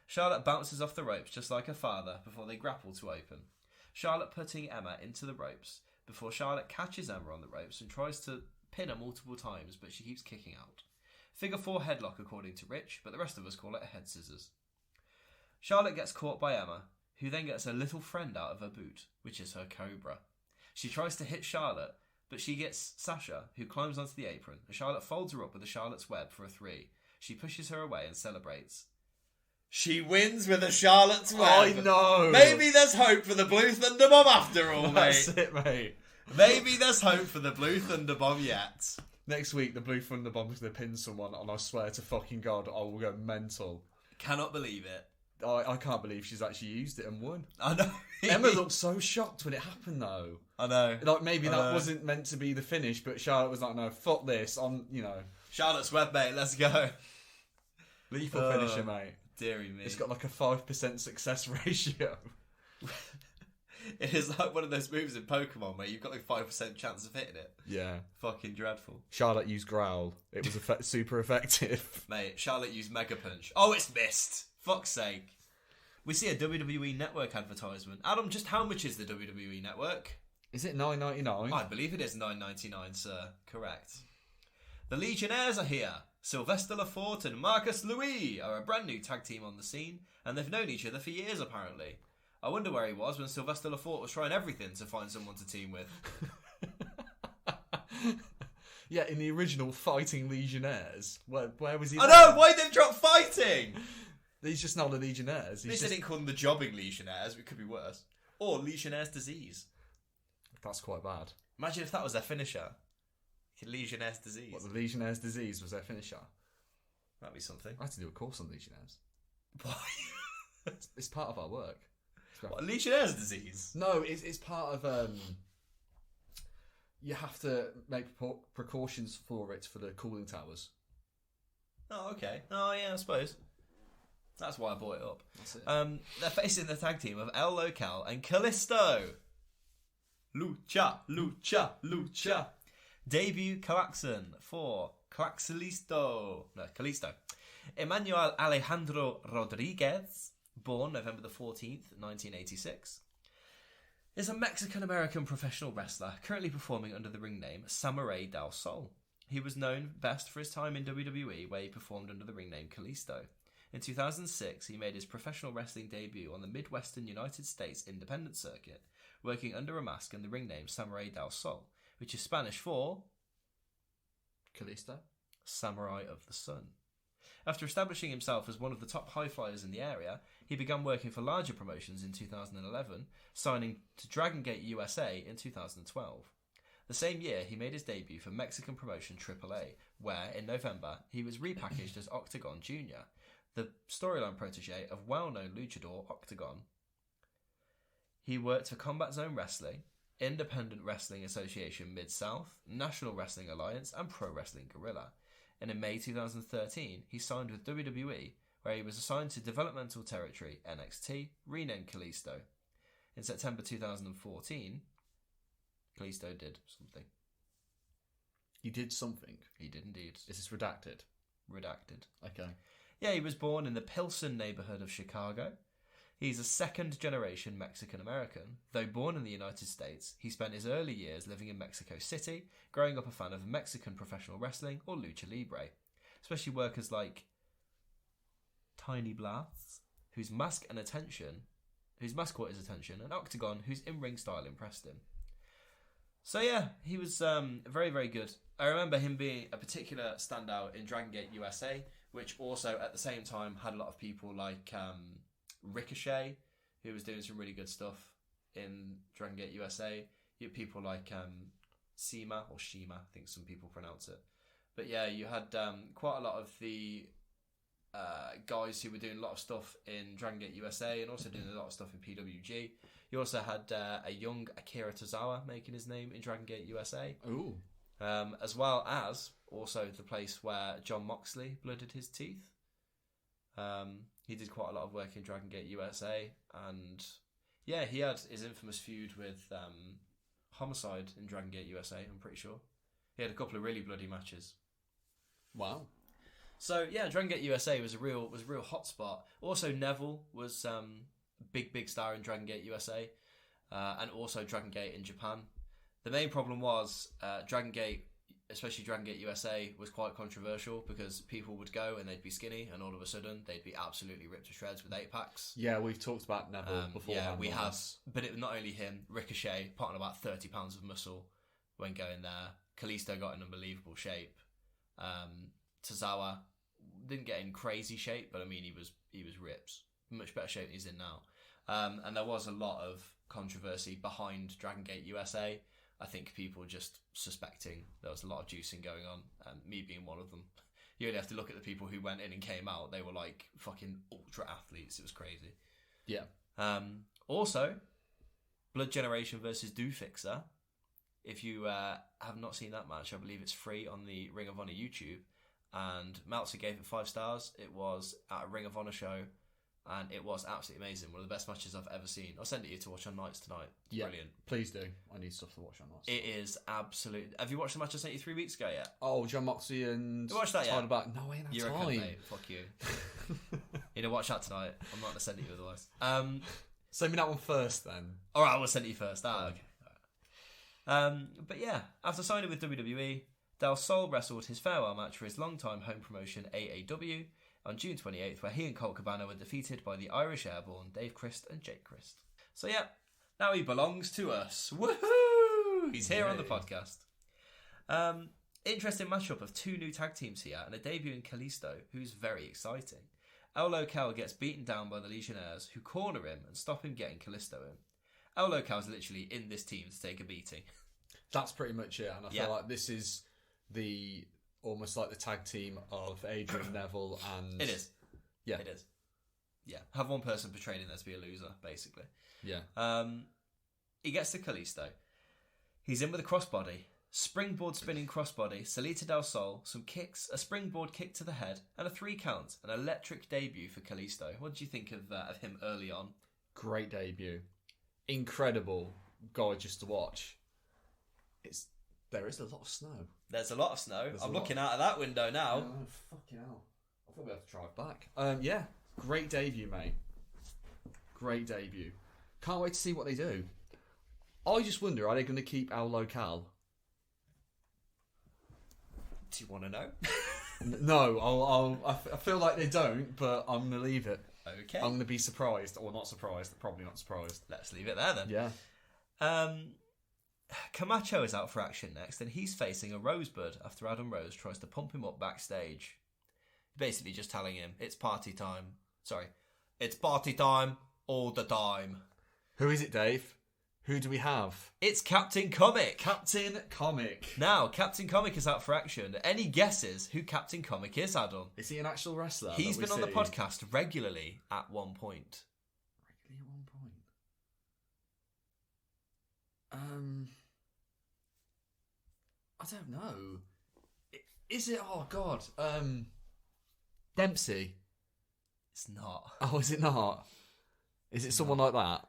Charlotte bounces off the ropes just like her father before they grapple to open. Charlotte putting Emma into the ropes before Charlotte catches Emma on the ropes and tries to pin her multiple times, but she keeps kicking out. Figure 4 headlock according to Rich, but the rest of us call it a head scissors. Charlotte gets caught by Emma, who then gets a little friend out of her boot, which is her Cobra. She tries to hit Charlotte, but she gets Sasha, who climbs onto the apron, and Charlotte folds her up with a Charlotte's Web for a 3. She pushes her away and celebrates. She wins with a Charlotte's Web. I know. Maybe there's hope for the Blue Thunder Bomb after all, mate. That's it, mate. Maybe there's hope for the Blue Thunder Bomb yet. Next week, the Blue Thunder Bomb is going to pin someone, and I swear to fucking God, I will go mental. Cannot believe it. I can't believe she's actually used it and won. I know. Emma looked so shocked when it happened, though. I know. Like, maybe that wasn't meant to be the finish, but Charlotte was like, no, fuck this. Charlotte's Web, mate, let's go. Lethal finisher, mate. Deary me. It's got like a 5% success ratio. It is like one of those moves in Pokemon where you've got like 5% chance of hitting it. Yeah. Fucking dreadful. Charlotte used Growl. It was super effective. Mate, Charlotte used Mega Punch. Oh, it's missed. Fuck's sake. We see a WWE Network advertisement. Adam, just how much is the WWE Network? Is it $9.99? I believe it is $9.99, sir. Correct. The Legionnaires are here. Sylvester Lafort and Marcus Louis are a brand new tag team on the scene, and they've known each other for years, apparently. I wonder where he was when Sylvester Lafort was trying everything to find someone to team with. Yeah, in the original Fighting Legionnaires, where was he? I know, why did they drop Fighting? He's just not the Legionnaires. At least they didn't call them the Jobbing Legionnaires, it could be worse. Or Legionnaire's Disease. That's quite bad. Imagine if that was their finisher. Legionnaire's Disease. What, the Legionnaire's Disease was their finisher? That'd be something. I had to do a course on Legionnaires. Why? It's part of our work. What, Legionnaire's Disease? No, it's part of... you have to make precautions for it for the cooling towers. Oh, okay. Oh, yeah, I suppose. That's why I brought it up. That's it. They're facing the tag team of El Local and Kalisto. Lucha, lucha, lucha. Debut Kalaxon for Kalisto. Emmanuel Alejandro Rodriguez, born November the 14th, 1986, is a Mexican-American professional wrestler currently performing under the ring name Samurai del Sol. He was known best for his time in WWE, where he performed under the ring name Kalisto. In 2006, he made his professional wrestling debut on the Midwestern United States independent circuit, working under a mask and the ring name Samurai del Sol, which is Spanish for Kalisto? Samurai of the Sun. After establishing himself as one of the top high flyers in the area, he began working for larger promotions in 2011, signing to Dragon Gate USA in 2012. The same year, he made his debut for Mexican promotion AAA, where, in November, he was repackaged as Octagon Jr., the storyline protege of well-known luchador Octagon. He worked for Combat Zone Wrestling, Independent Wrestling Association Mid-South, National Wrestling Alliance, and Pro Wrestling Guerrilla. And in May 2013, he signed with WWE, where he was assigned to developmental territory NXT, renamed Kalisto. In September 2014, Kalisto did something. He did something? He did indeed. Is this redacted? Redacted. Okay. Yeah, he was born in the Pilsen neighborhood of Chicago. He's a second-generation Mexican-American. Though born in the United States, he spent his early years living in Mexico City, growing up a fan of Mexican professional wrestling or lucha libre, especially workers like Tiny Blas, whose mascot is attention, and Octagon, whose in-ring style impressed him. So yeah, he was very, very good. I remember him being a particular standout in Dragon Gate USA, which also at the same time had a lot of people like Ricochet, who was doing some really good stuff in Dragon Gate USA. You had people like Shima, I think some people pronounce it. But yeah, you had quite a lot of the guys who were doing a lot of stuff in Dragon Gate USA and also doing a lot of stuff in PWG. You also had a young Akira Tozawa making his name in Dragon Gate USA. Ooh. As well as also the place where John Moxley blooded his teeth. He did quite a lot of work in Dragon Gate USA, and yeah, he had his infamous feud with Homicide in Dragon Gate USA, I'm pretty sure. He had a couple of really bloody matches. Wow. So yeah, Dragon Gate USA was a real hot spot. Also, Neville was big star in Dragon Gate USA, and also Dragon Gate in Japan. The main problem was Dragon Gate, especially Dragon Gate USA, was quite controversial because people would go and they'd be skinny, and all of a sudden they'd be absolutely ripped to shreds with 8-packs. Yeah, we've talked about Neville before. Yeah, we have. But it, not only him, Ricochet put on about 30 pounds of muscle when going there. Kalisto got in unbelievable shape. Tozawa didn't get in crazy shape, but I mean he was ripped. Much better shape than he's in now. And there was a lot of controversy behind Dragon Gate USA. I think people just suspecting there was a lot of juicing going on, me being one of them. You only have to look at the people who went in and came out. They were like fucking ultra athletes. It was crazy. Yeah. Also, Blood Generation versus Do Fixer. If you have not seen that match, I believe it's free on the Ring of Honor YouTube. And Meltzer gave it 5 stars. It was at a Ring of Honor show, and it was absolutely amazing. One of the best matches I've ever seen. I'll send it to you to watch on nights tonight. It's brilliant. Please do. I need stuff to watch on nights. It is absolutely... Have you watched the match I sent you 3 weeks ago yet? Oh, John Moxley and... You watched that yet? About... No, I ain't had You're time. a cunt, mate. Fuck you. You need to watch that tonight. I'm not going to send it to you otherwise. Send me that one first, then. Alright, I will send it to you first. Okay. But yeah, after signing with WWE, Del Sol wrestled his farewell match for his longtime home promotion AAW on June 28th, where he and Colt Cabana were defeated by the Irish Airborne Dave Christ and Jake Christ. So yeah, now he belongs to us. Woohoo! He's here on the podcast. Interesting matchup of 2 new tag teams here and a debut in Kalisto, who's very exciting. El Local gets beaten down by the Legionnaires, who corner him and stop him getting Kalisto in. El Local's literally in this team to take a beating. That's pretty much it, and I feel like this is the almost like the tag team of Adrian Neville and... It is. Yeah. It is. Yeah. Have one person portrayed in there to be a loser, basically. Yeah. He gets to Kalisto. He's in with a crossbody. Springboard spinning crossbody, Salita del Sol, some kicks, a springboard kick to the head, and a 3 count. An electric debut for Kalisto. What did you think of him early on? Great debut. Incredible. Gorgeous to watch. There is a lot of snow. There's a lot of snow. I'm looking out of that window now. Oh, fucking hell. I thought we had to drive back. Yeah, great debut, mate. Great debut. Can't wait to see what they do. I just wonder, are they going to keep El Local? Do you want to know? No, I feel like they don't, but I'm going to leave it. Okay. I'm going to be surprised, or not surprised, probably not surprised. Let's leave it there then. Yeah. Camacho is out for action next, and he's facing a Rosebud after Adam Rose tries to pump him up backstage. Basically just telling him, it's party time. Sorry. It's party time all the time. Who is it, Dave? Who do we have? It's Captain Comic. Captain Comic. Now, Captain Comic is out for action. Any guesses who Captain Comic is, Adam? Is he an actual wrestler? He's been on the podcast regularly at one point. Regularly at one point? I don't know. Is it? Oh, God. Dempsey. It's not. Oh, is it not? Is it someone like that?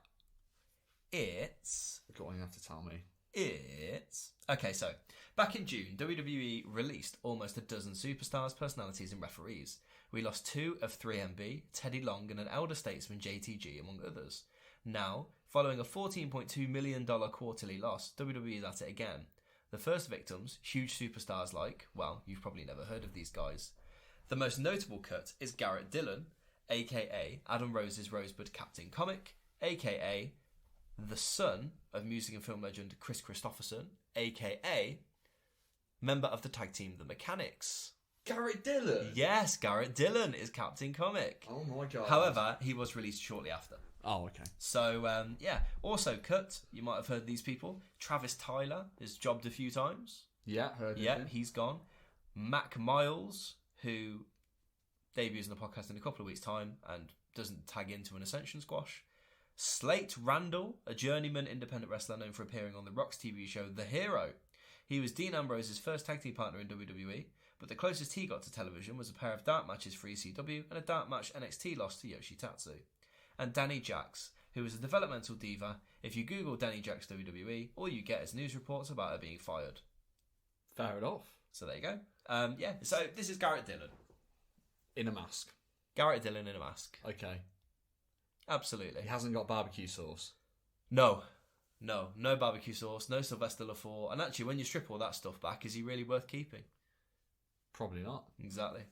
It's... Go on, you have to tell me. It's... Okay, so, back in June, WWE released almost a dozen superstars, personalities and referees. We lost 2 of 3MB, Teddy Long and an elder statesman JTG, among others. Now, following a $14.2 million quarterly loss, WWE is at it again. The first victims, huge superstars like, well, you've probably never heard of these guys. The most notable cut is Garrett Dillon, a.k.a. Adam Rose's Rosebud Captain Comic, a.k.a. the son of music and film legend Chris Christopherson, a.k.a. member of the tag team The Mechanics. Garrett Dillon? Yes, Garrett Dillon is Captain Comic. Oh my God. However, he was released shortly after. Oh, okay. So, yeah. Also cut, you might have heard these people. Travis Tyler is jobbed a few times. Yeah, heard of Yeah, him. he's gone. Mac Miles, who debuts in the podcast in a couple of weeks' time and doesn't tag into an Ascension squash. Slate Randall, a journeyman independent wrestler known for appearing on The Rock's TV show The Hero. He was Dean Ambrose's first tag team partner in WWE, but the closest he got to television was a pair of dark matches for ECW and a dark match NXT loss to Yoshitatsu. And Danny Jax, who is a developmental diva. If you Google Danny Jax WWE, all you get is news reports about her being fired. Fair enough. So there you go. Yeah, so this is Garrett Dillon. In a mask. Garrett Dillon in a mask. Okay. Absolutely. He hasn't got barbecue sauce. No barbecue sauce, no Sylvester Lafore. And actually, when you strip all that stuff back, is he really worth keeping? Probably not. Exactly.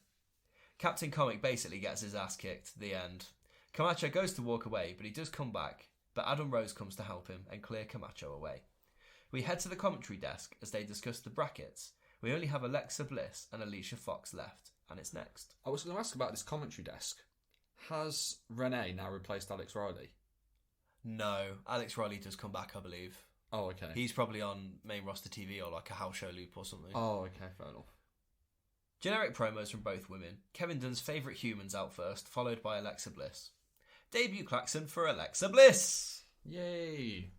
Captain Comic basically gets his ass kicked. The end. Camacho goes to walk away, but he does come back. But Adam Rose comes to help him and clear Camacho away. We head to the commentary desk as they discuss the brackets. We only have Alexa Bliss and Alicia Fox left, and it's next. I was going to ask about this commentary desk. Has Renee now replaced Alex Riley? No, Alex Riley does come back, I believe. Oh, okay. He's probably on main roster TV or like a house show loop or something. Oh, okay, fair enough. Generic promos from both women. Kevin Dunn's favourite humans out first, followed by Alexa Bliss. Debut klaxon for Alexa Bliss! Yay!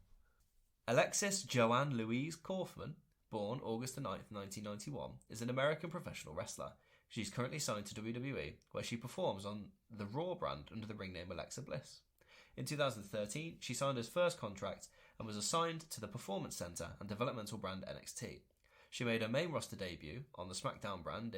Alexis Joanne Louise Kaufman, born August 9th, 1991, is an American professional wrestler. She's currently signed to WWE, where she performs on the Raw brand under the ring name Alexa Bliss. In 2013, she signed her first contract and was assigned to the Performance Center and developmental brand NXT. She made her main roster debut on the SmackDown brand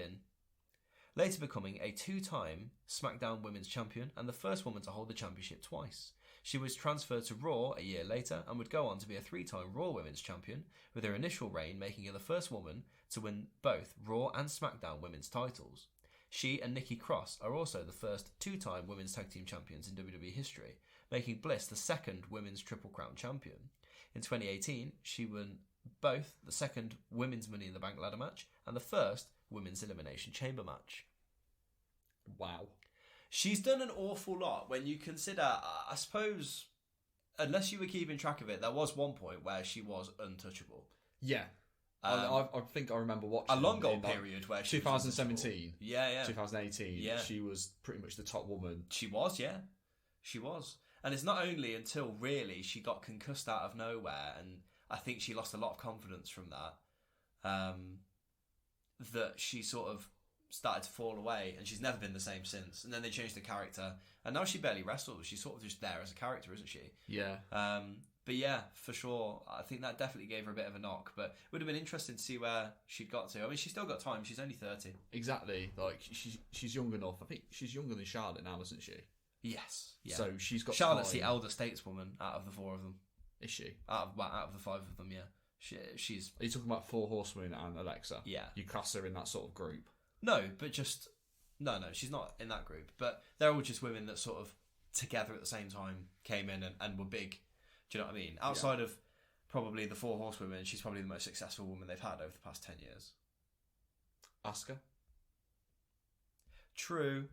later becoming a 2-time SmackDown Women's Champion and the first woman to hold the championship twice. She was transferred to Raw a year later and would go on to be a 3-time Raw Women's Champion, with her initial reign making her the first woman to win both Raw and SmackDown Women's titles. She and Nikki Cross are also the first 2-time Women's Tag Team Champions in WWE history, making Bliss the second Women's Triple Crown Champion. In 2018, she won both the second Women's Money in the Bank ladder match and the first Women's Elimination Chamber match. Wow. She's done an awful lot when you consider, I suppose, unless you were keeping track of it, there was one point where she was untouchable. Yeah. I think I remember watching a long old period where she 2017. Yeah. 2018. Yeah. She was pretty much the top woman. She was, yeah. She was. And it's not only until really she got concussed out of nowhere, and I think she lost a lot of confidence from that, that she sort of started to fall away, and she's never been the same since. And then they changed the character, and now she barely wrestles. She's sort of just there as a character, isn't she? Yeah. But yeah, for sure, I think that definitely gave her a bit of a knock. But it would have been interesting to see where she'd got to. I mean, she's still got time. She's only 30. Exactly. Like she's young enough. I think she's younger than Charlotte now, isn't she? Yes. Yeah. So she's got Charlotte's time. the elder stateswoman out of the 4 of them. Is she? Out of the 5 of them, yeah. She's. Are you talking about 4 Horsewomen and Alexa? Yeah. You class her in that sort of group? No, but just no, she's not in that group. But they're all just women that sort of together at the same time came in and were big. Do you know what I mean? Outside of probably the 4 horsewomen, she's probably the most successful woman they've had over the past 10 years. Asuka? True,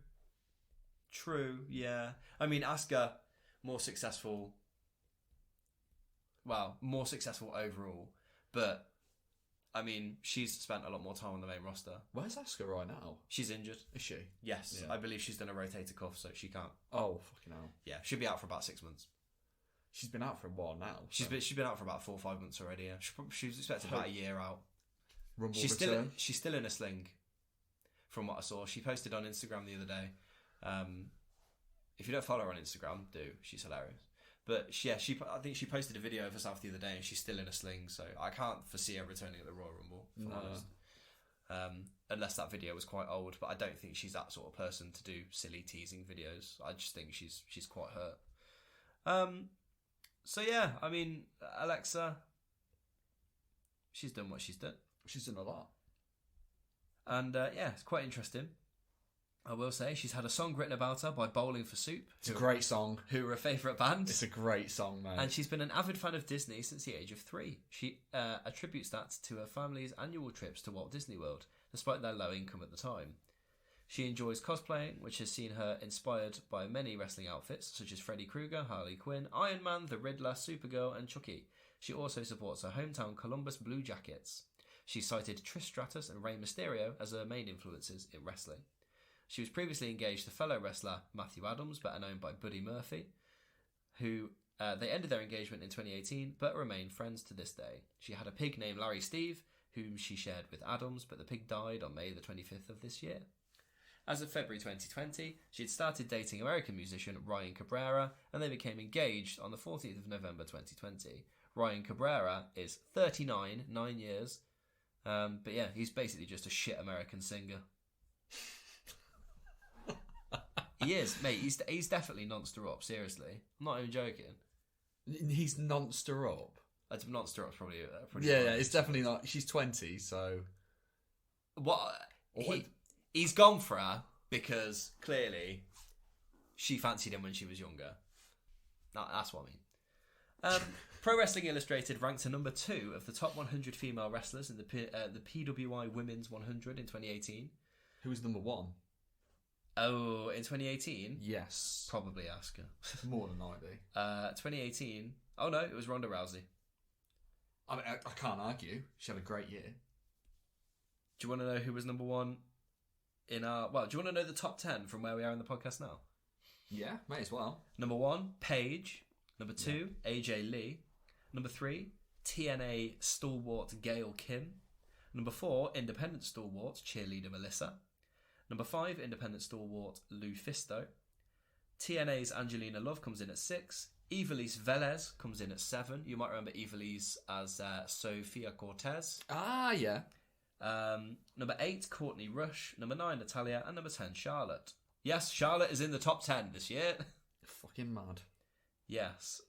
yeah. I mean, Asuka, more successful overall, but I mean, she's spent a lot more time on the main roster. Where's Asuka right now? She's injured. Is she? Yes, Yeah. I believe she's done a rotator cuff, so she can't. Oh, fucking hell. Yeah, she'll be out for about 6 months. She's been out for a while now. She's been out for about 4 or 5 months already. Yeah, she's expected about a year out. Rumble She's return. still in a sling, from what I saw. She posted on Instagram the other day. If you don't follow her on Instagram, do. She's hilarious. But I think she posted a video of herself the other day, and she's still in a sling. So I can't foresee her returning at the Royal Rumble. If I'm honest. Unless that video was quite old, but I don't think she's that sort of person to do silly teasing videos. I just think she's quite hurt. So yeah, I mean, Alexa, she's done what she's done. She's done a lot. And it's quite interesting. I will say she's had a song written about her by Bowling for Soup. It's a great song. Who are a favourite band. It's a great song, man. And she's been an avid fan of Disney since the age of 3. She attributes that to her family's annual trips to Walt Disney World, despite their low income at the time. She enjoys cosplaying, which has seen her inspired by many wrestling outfits, such as Freddy Krueger, Harley Quinn, Iron Man, The Riddler, Supergirl, and Chucky. She also supports her hometown Columbus Blue Jackets. She cited Trish Stratus and Rey Mysterio as her main influences in wrestling. She was previously engaged to fellow wrestler Matthew Adams, better known by Buddy Murphy, who they ended their engagement in 2018, but remain friends to this day. She had a pig named Larry Steve, whom she shared with Adams, but the pig died on May the 25th of this year. As of February 2020, she had started dating American musician Ryan Cabrera, and they became engaged on the 14th of November 2020. Ryan Cabrera is 39, 9 years, but yeah, he's basically just a shit American singer. He is, mate. He's definitely nonster up. Seriously, I'm not even joking. He's nonster up. Nonster up's probably yeah. It's definitely not. She's 20, so what? He's gone for her because clearly she fancied him when she was younger. No, that's what I mean. Pro Wrestling Illustrated ranked her number 2 of the top 100 female wrestlers in the PWI Women's 100 in 2018. Who was number 1? Oh, in 2018? Yes. Probably Asuka. More than likely. 2018. Oh no, it was Ronda Rousey. I mean, I can't argue. She had a great year. Do you want to know who was number 1 in our... Well, do you want to know the top 10 from where we are in the podcast now? Yeah, may as well. Number 1, Paige. Number 2, AJ Lee. Number 3, TNA stalwart Gail Kim. Number 4, independent stalwart cheerleader Melissa. Number 5, independent stalwart Lou Fisto. TNA's Angelina Love comes in at 6. Ivelisse Velez comes in at 7. You might remember Ivelisse as Sofia Cortez. Ah, yeah. Number 8, Courtney Rush. Number 9, Natalia. And number 10, Charlotte. Yes, Charlotte is in the top 10 this year. Fucking mad. Yes.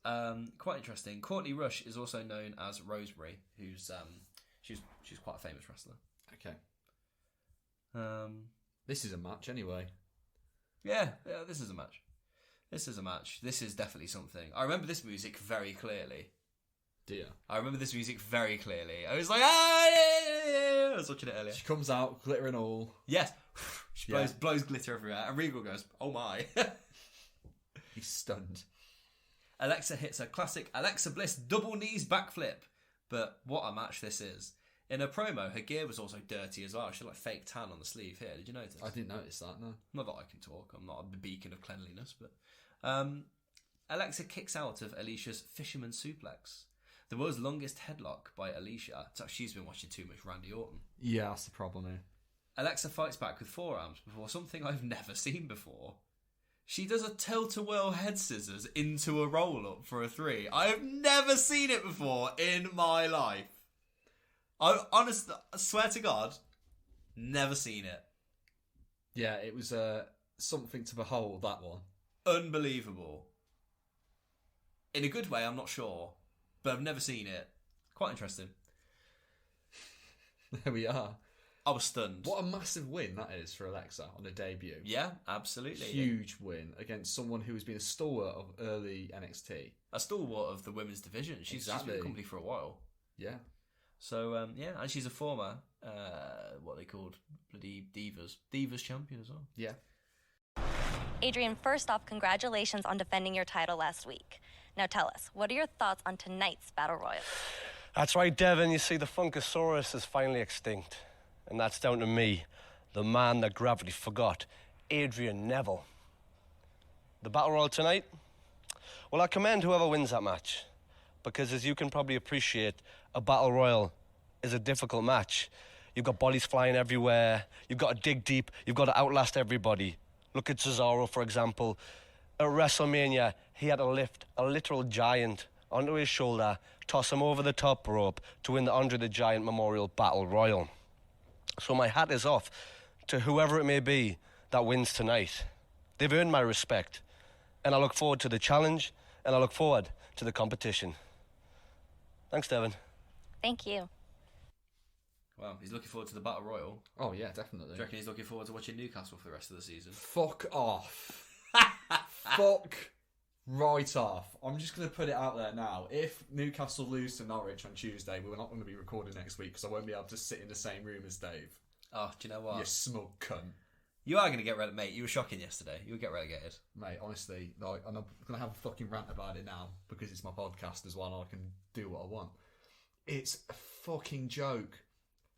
Quite interesting. Courtney Rush is also known as Rosemary, who's she's quite a famous wrestler. Okay. This is a match anyway. Yeah, this is a match. This is definitely something. I remember this music very clearly. Dear. I remember this music very clearly. I was like, I was watching it earlier. She comes out, glitter and all. Yes. She blows glitter everywhere. And Regal goes, oh my. He's stunned. Alexa hits her classic Alexa Bliss double knees backflip. But what a match this is. In her promo, her gear was also dirty as well. She had like fake tan on the sleeve here. Did you notice? I didn't notice that, no. Not that I can talk. I'm not a beacon of cleanliness. But Alexa kicks out of Alicia's fisherman suplex. The world's longest headlock by Alicia. She's been watching too much Randy Orton. Yeah, that's the problem here. Alexa fights back with forearms before something I've never seen before. She does a tilt-a-whirl head scissors into a roll-up for a 3. I have never seen it before in my life. I swear to God, never seen it. Yeah, it was something to behold, that one. Unbelievable. In a good way, I'm not sure. But I've never seen it. Quite interesting. There we are. I was stunned. What a massive win that is for Alexa on a debut. Yeah, absolutely. Huge win against someone who has been a stalwart of early NXT. A stalwart of the women's division. She's been in the company for a while. Yeah. So, and she's a former, what are they called? Bloody Divas champion as well. Yeah. Adrian, first off, congratulations on defending your title last week. Now tell us, what are your thoughts on tonight's Battle Royal? That's right, Devin. You see, the Funkasaurus is finally extinct. And that's down to me, the man that gravity forgot, Adrian Neville. The Battle Royal tonight? Well, I commend whoever wins that match. Because as you can probably appreciate, a Battle Royal is a difficult match. You've got bodies flying everywhere. You've got to dig deep. You've got to outlast everybody. Look at Cesaro, for example. At WrestleMania, he had to lift a literal giant onto his shoulder, toss him over the top rope to win the Andre the Giant Memorial Battle Royal. So my hat is off to whoever it may be that wins tonight. They've earned my respect. And I look forward to the challenge, and I look forward to the competition. Thanks, Devin. Thank you. Wow, he's looking forward to the Battle Royal. Oh, yeah, definitely. Do you reckon he's looking forward to watching Newcastle for the rest of the season? Fuck off. Fuck right off. I'm just going to put it out there now. If Newcastle lose to Norwich on Tuesday, we're not going to be recording next week because I won't be able to sit in the same room as Dave. Oh, do you know what? You smug cunt. You are going to get relegated, mate. You were shocking yesterday. You would get relegated. Mate, honestly, like, and I'm going to have a fucking rant about it now because it's my podcast as well and I can do what I want. It's a fucking joke.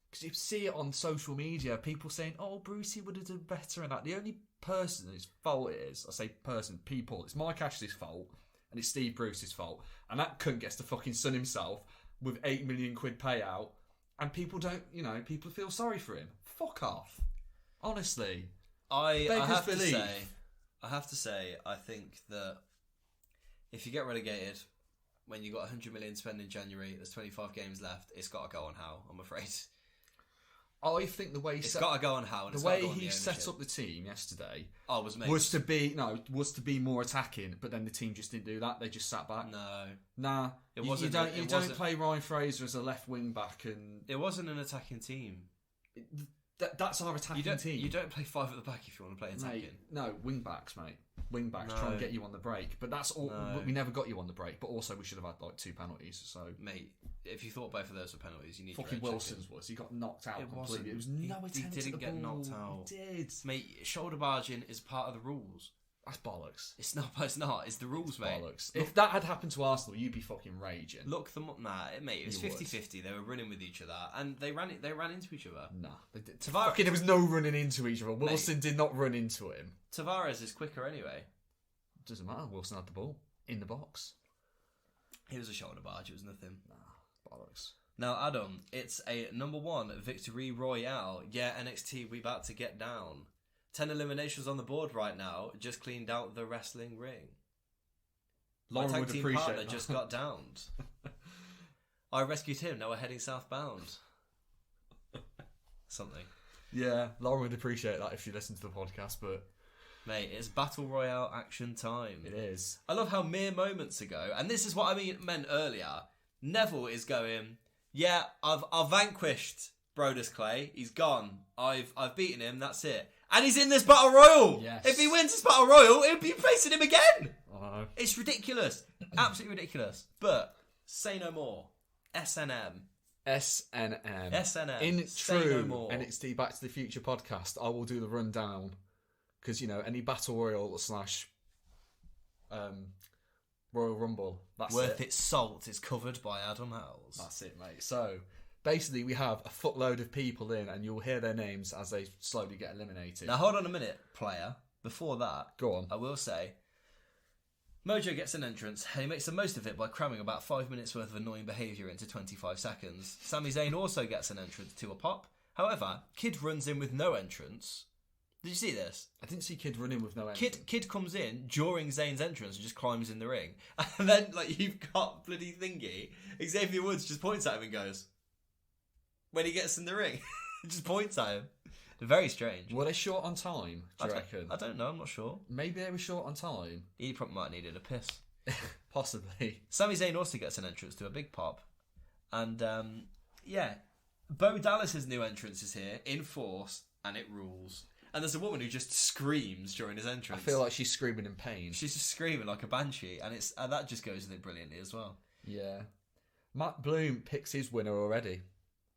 Because you see it on social media, people saying, oh, Brucey would have done better and that. The only person whose fault it is, I say person, people, it's Mike Ashley's fault and it's Steve Bruce's fault. And that cunt gets to fucking sun himself with £8 million payout and people don't, people feel sorry for him. Fuck off. Honestly. I have to say, I think that if you get relegated when you got 100 million spent in January, there's 25 games left, it's got to go on Howe, I'm afraid. I think the way it's got to go on Howe. The way he set up the team yesterday was to be more attacking, but then the team just didn't do that. They just sat back. No, you don't play Ryan Fraser as a left wing back, and it wasn't an attacking team. That's our attacking team. You don't play five at the back if you want to play attacking. Mate, no, wing backs, mate. Wing backs try and get you on the break, but that's all. No. We never got you on the break. But also, we should have had like 2 penalties. So, mate, if you thought both of those were penalties, you need fucking Wilson's was. He got knocked out completely. It was no attempt. He didn't get knocked out. He did, mate. Shoulder barging is part of the rules. That's bollocks. It's not. It's not. It's the rules, mate. Bollocks. If that had happened to Arsenal, you'd be fucking raging. Look them up, mate. It was 50-50. They were running with each other, and they ran into each other. Nah, they did. There was no running into each other. Wilson did not run into him. Tavares is quicker anyway. Doesn't matter. Wilson had the ball in the box. It was a shoulder barge. It was nothing. Nah, bollocks. Now, Adam, it's a number 1 victory royale. Yeah, NXT, we about to get down. 10 eliminations on the board right now. Just cleaned out the wrestling ring. My tag team partner just got downed. I rescued him. Now we're heading southbound. Something. Yeah, Lauren would appreciate that if she listened to the podcast, but... Mate, it's Battle Royale action time. It is. I love how mere moments ago, and this is what I meant earlier, Neville is going, yeah, I've vanquished Brodus Clay. He's gone. I've beaten him. That's it. And he's in this Battle Royal. Yes. If he wins this Battle Royal, it'll be facing him again. Oh. It's ridiculous. Absolutely ridiculous. But say no more. SNM. In true NXT Back to the Future podcast, I will do the rundown. Because, any Battle Royal / Royal Rumble, that's worth its salt is covered by Adam Howells. That's it, mate. So, basically, we have a footload of people in, and you'll hear their names as they slowly get eliminated. Now, hold on a minute, player. Before that, go on. I will say, Mojo gets an entrance, and he makes the most of it by cramming about 5 minutes worth of annoying behaviour into 25 seconds. Sami Zayn also gets an entrance to a pop. However, Kidd runs in with no entrance. Did you see this? I didn't see Kidd running with no entrance. Kidd comes in during Zayn's entrance and just climbs in the ring. And then, you've got bloody thingy. Xavier Woods just points at him and goes, when he gets in the ring, just points at him. Very strange. Were they short on time, do you reckon? I don't know, I'm not sure. Maybe they were short on time. He probably might have needed a piss. Possibly. Sami Zayn also gets an entrance to a big pop. And, yeah, Bo Dallas's new entrance is here in force, and it rules. And there's a woman who just screams during his entrance. I feel like she's screaming in pain. She's just screaming like a banshee, and that just goes with it brilliantly as well. Yeah. Matt Bloom picks his winner already.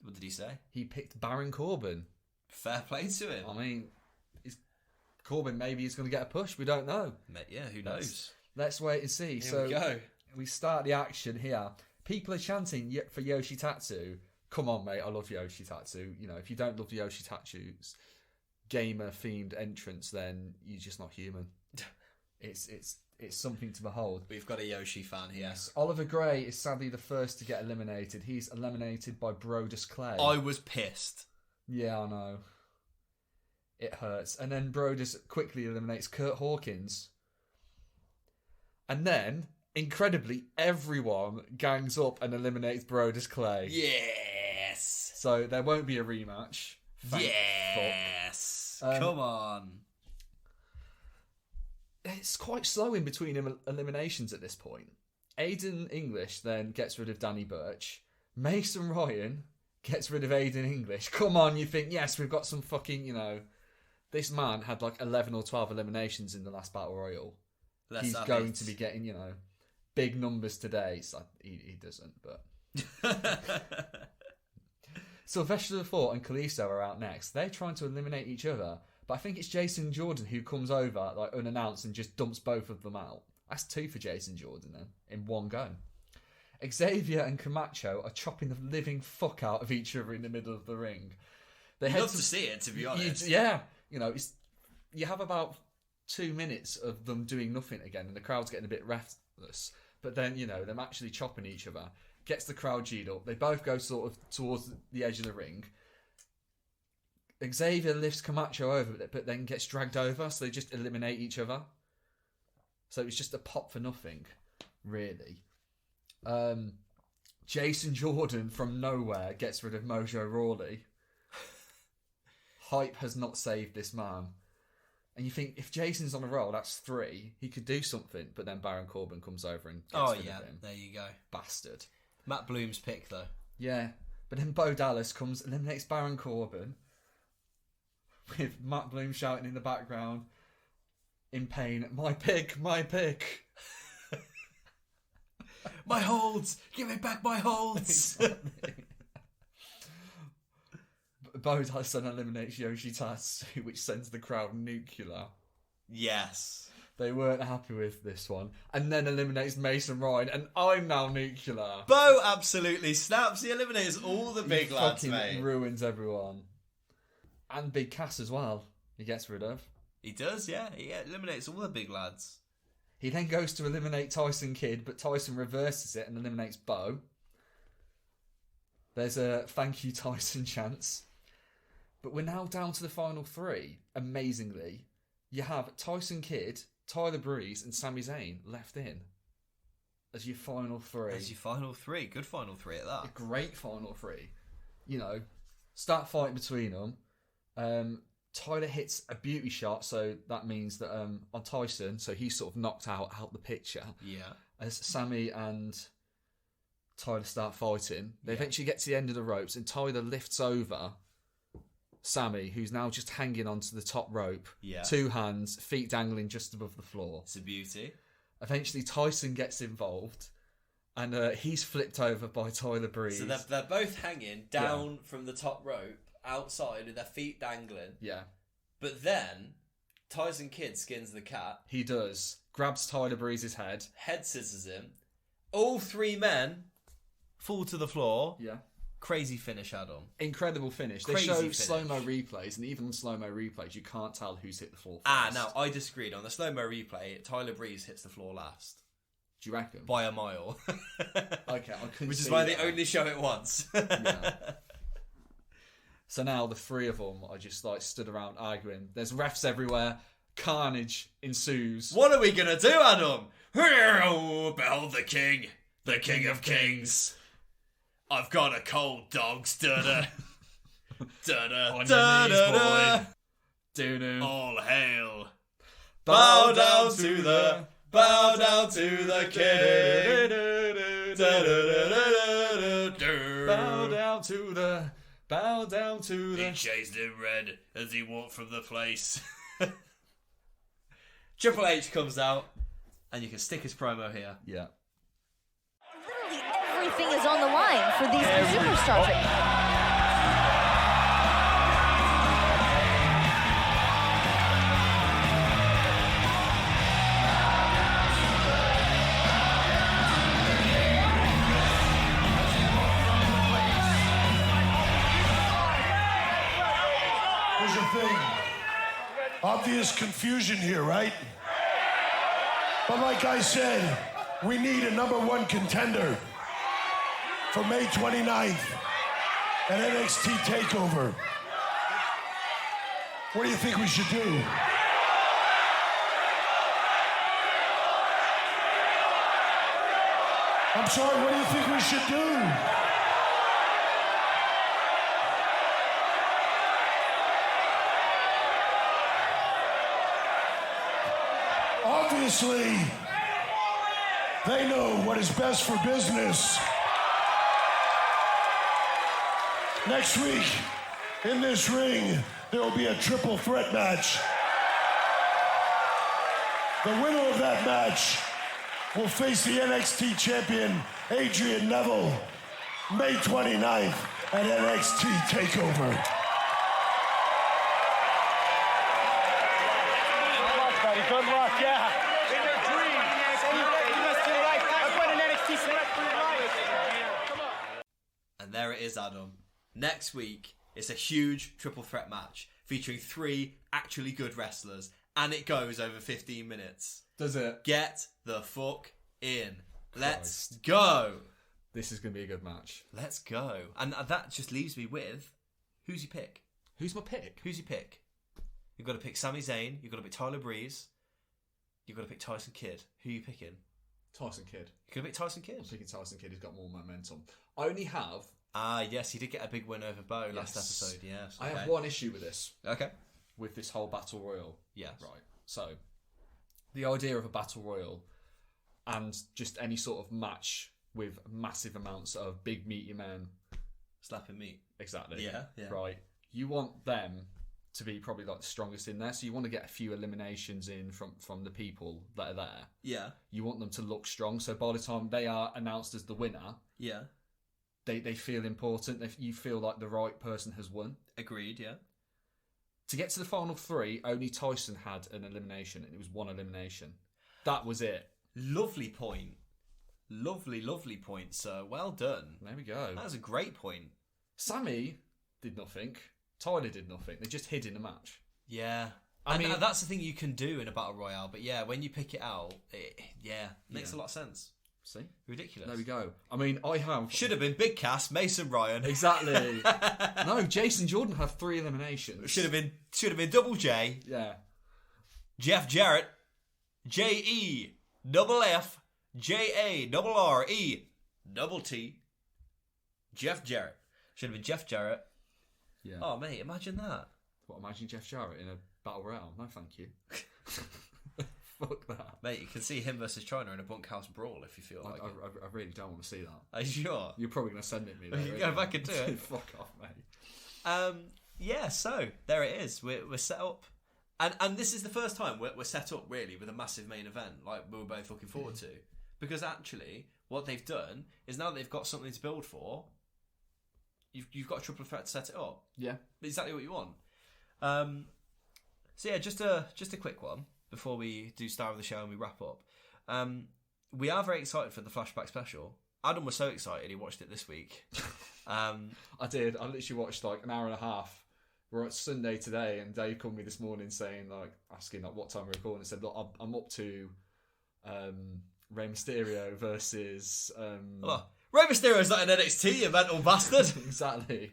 What did he say? He picked Baron Corbin. Fair play to him. I mean, Corbin maybe he's going to get a push. We don't know. Yeah, who knows? Let's wait and see. Here we go. We start the action here. People are chanting for Yoshitatsu. Come on, mate. I love Yoshitatsu. You know, if you don't love the Yoshitatsu's gamer-themed entrance, then you're just not human. It's something to behold. We've got a Yoshi fan here. Yes. Oliver Gray is sadly the first to get eliminated. He's eliminated by Brodus Clay. I was pissed. Yeah, I know. It hurts. And then Brodus quickly eliminates Kurt Hawkins. And then, incredibly, everyone gangs up and eliminates Brodus Clay. Yes! So there won't be a rematch. Yes! Come on. It's quite slow in between eliminations at this point. Aiden English then gets rid of Danny Burch. Mason Ryan gets rid of Aiden English. Come on, you think, yes, we've got some fucking, you know... This man had like 11 or 12 eliminations in the last Battle Royal. He's going to be getting, you know, big numbers today. So he doesn't, but... Sylvester Lefort and Kalisto are out next. They're trying to eliminate each other. But I think it's Jason Jordan who comes over like unannounced and just dumps both of them out. That's 2 for Jason Jordan then, in one go. Xavier and Camacho are chopping the living fuck out of each other in the middle of the ring. You'd love to see it, to be honest. Yeah. You know, you have about 2 minutes of them doing nothing again and the crowd's getting a bit restless. But then, you know, them actually chopping each other gets the crowd G'd up. They both go sort of towards the edge of the ring. Xavier lifts Camacho over, but then gets dragged over, so they just eliminate each other. So it's just a pop for nothing, really. Jason Jordan from nowhere gets rid of Mojo Rawley. Hype has not saved this man. And you think, if Jason's on a roll, that's 3. He could do something, but then Baron Corbin comes over and gets rid of him. There you go. Bastard. Matt Bloom's pick, though. Yeah, but then Bo Dallas comes, eliminates Baron Corbin, with Matt Bloom shouting in the background, in pain, my pick, my pick. My holds! Give me back my holds! Bo Dallas then eliminates Yoshitatsu, which sends the crowd nuclear. Yes. They weren't happy with this one. And then eliminates Mason Ryan, and I'm now nuclear. Bo absolutely snaps. He eliminates all the big lads, mate. Ruins everyone. And Big Cass as well, he gets rid of. He does, yeah. He eliminates all the big lads. He then goes to eliminate Tyson Kidd, but Tyson reverses it and eliminates Bo. There's a thank you Tyson chance. But we're now down to the final 3. Amazingly, you have Tyson Kidd, Tyler Breeze and Sami Zayn left in as your final 3. As your final 3. Good final 3 at that. A great final 3. You know, start fighting between them. Tyler hits a beauty shot, so that means that on Tyson, so he's sort of knocked out the picture. Yeah. As Sami and Tyler start fighting, they eventually get to the end of the ropes, and Tyler lifts over Sami, who's now just hanging onto the top rope. Yeah. 2 hands, feet dangling just above the floor. It's a beauty. Eventually, Tyson gets involved, and he's flipped over by Tyler Breeze. So they're both hanging down from the top rope, outside with their feet dangling. Yeah. But then, Tyson Kidd skins the cat. He does. Grabs Tyler Breeze's head. Head scissors him. All 3 men fall to the floor. Yeah. Crazy finish, Adam. Incredible finish. They show slow-mo replays, and even on slow-mo replays, you can't tell who's hit the floor first. No, I disagreed. On the slow-mo replay, Tyler Breeze hits the floor last. Do you reckon? By a mile. Okay, I couldn't Which is see why that. they only show it once. Yeah. So now the 3 of them are just like stood around arguing. There's refs everywhere. Carnage ensues. What are we going to do, Adam? Behold the king of kings. I've got a cold, dogs. Da-da. Da-da. On Da-da. your knees, boy. Do-do. All hail. Bow down to the king. Bow down to the Bow down to the... He chased him red as he walked from the place. Triple H comes out, and you can stick his promo here. Yeah. Literally everything is on the line for these two superstars. Here's the thing. Obvious confusion here, right? But like I said, we need a #1 contender for May 29th at NXT Takeover. What do you think we should do? I'm sorry, what do you think we should do? Obviously, they know what is best for business. Next week, in this ring, there will be a triple threat match. The winner of that match will face the NXT Champion, Adrian Neville, May 29th at NXT Takeover. Good luck, yeah. In their dreams. You must do right. That's what an NXT select for your life. Come on. And there it is, Adam. Next week, it's a huge triple threat match featuring 3 actually good wrestlers, and it goes over 15 minutes. Does it? Get the fuck in. Let's go. This is going to be a good match. Let's go. And that just leaves me with, who's your pick? Who's my pick? Who's your pick? You've got to pick Sami Zayn. You've got to pick Tyler Breeze. You've got to pick Tyson Kidd. Who are you picking? Tyson Kidd. You're going to pick Tyson Kidd? I'm picking Tyson Kidd. He's got more momentum. I only have... yes, he did get a big win over Bo last episode. Yes. Okay. I have one issue with this. Okay. With this whole Battle Royal. Yes. Right. So, the idea of a Battle Royal and just any sort of match with massive amounts of big meaty men. Slapping meat. Exactly. Yeah. Right. You want them to be probably like the strongest in there, so you want to get a few eliminations in from the people that are there. Yeah. You want them to look strong, so by the time they are announced as the winner, yeah, they feel important. You feel like the right person has won. Agreed. Yeah. To get to the final 3, only Tyson had an elimination, and it was one elimination. That was it. Lovely point. Lovely point, sir. Well done. There we go. That was a great point. Sammy did nothing. Tyler did nothing. They just hid in the match. Yeah. I mean, that's the thing you can do in a Battle Royale. But yeah, when you pick it out, it makes a lot of sense. See? Ridiculous. There we go. I mean, I have... Should have been Big Cass, Mason Ryan. Exactly. No, Jason Jordan had 3 eliminations. Should have been Double J. Yeah. Jeff Jarrett. J-E. Double F. J-A. Double R-E. Double T. Jeff Jarrett. Should have been Jeff Jarrett. Yeah. Oh, mate, imagine that. What, imagine Jeff Jarrett in a Battle Royale? No, thank you. Fuck that. Mate, you can see him versus China in a bunkhouse brawl if you feel like it. I really don't want to see that. Are you sure? You're probably going to send it me. You can go back and do it. Fuck off, mate. Yeah, so there it is. We're set up. And this is the first time we're set up, really, with a massive main event like we were both looking forward to. Because actually, what they've done is now they've got something to build for, you've got a triple threat to set it up. Yeah. Exactly what you want. So yeah, just a quick one before we do Star of the Show and we wrap up. We are very excited for the flashback special. Adam was so excited he watched it this week. I did. I literally watched like an hour and a half. We're at Sunday today, and Dave called me this morning saying, like, asking like what time we're recording. I said, look, I'm up to Rey Mysterio versus. Rey Mysterio's not an NXT, you mental bastard. Exactly.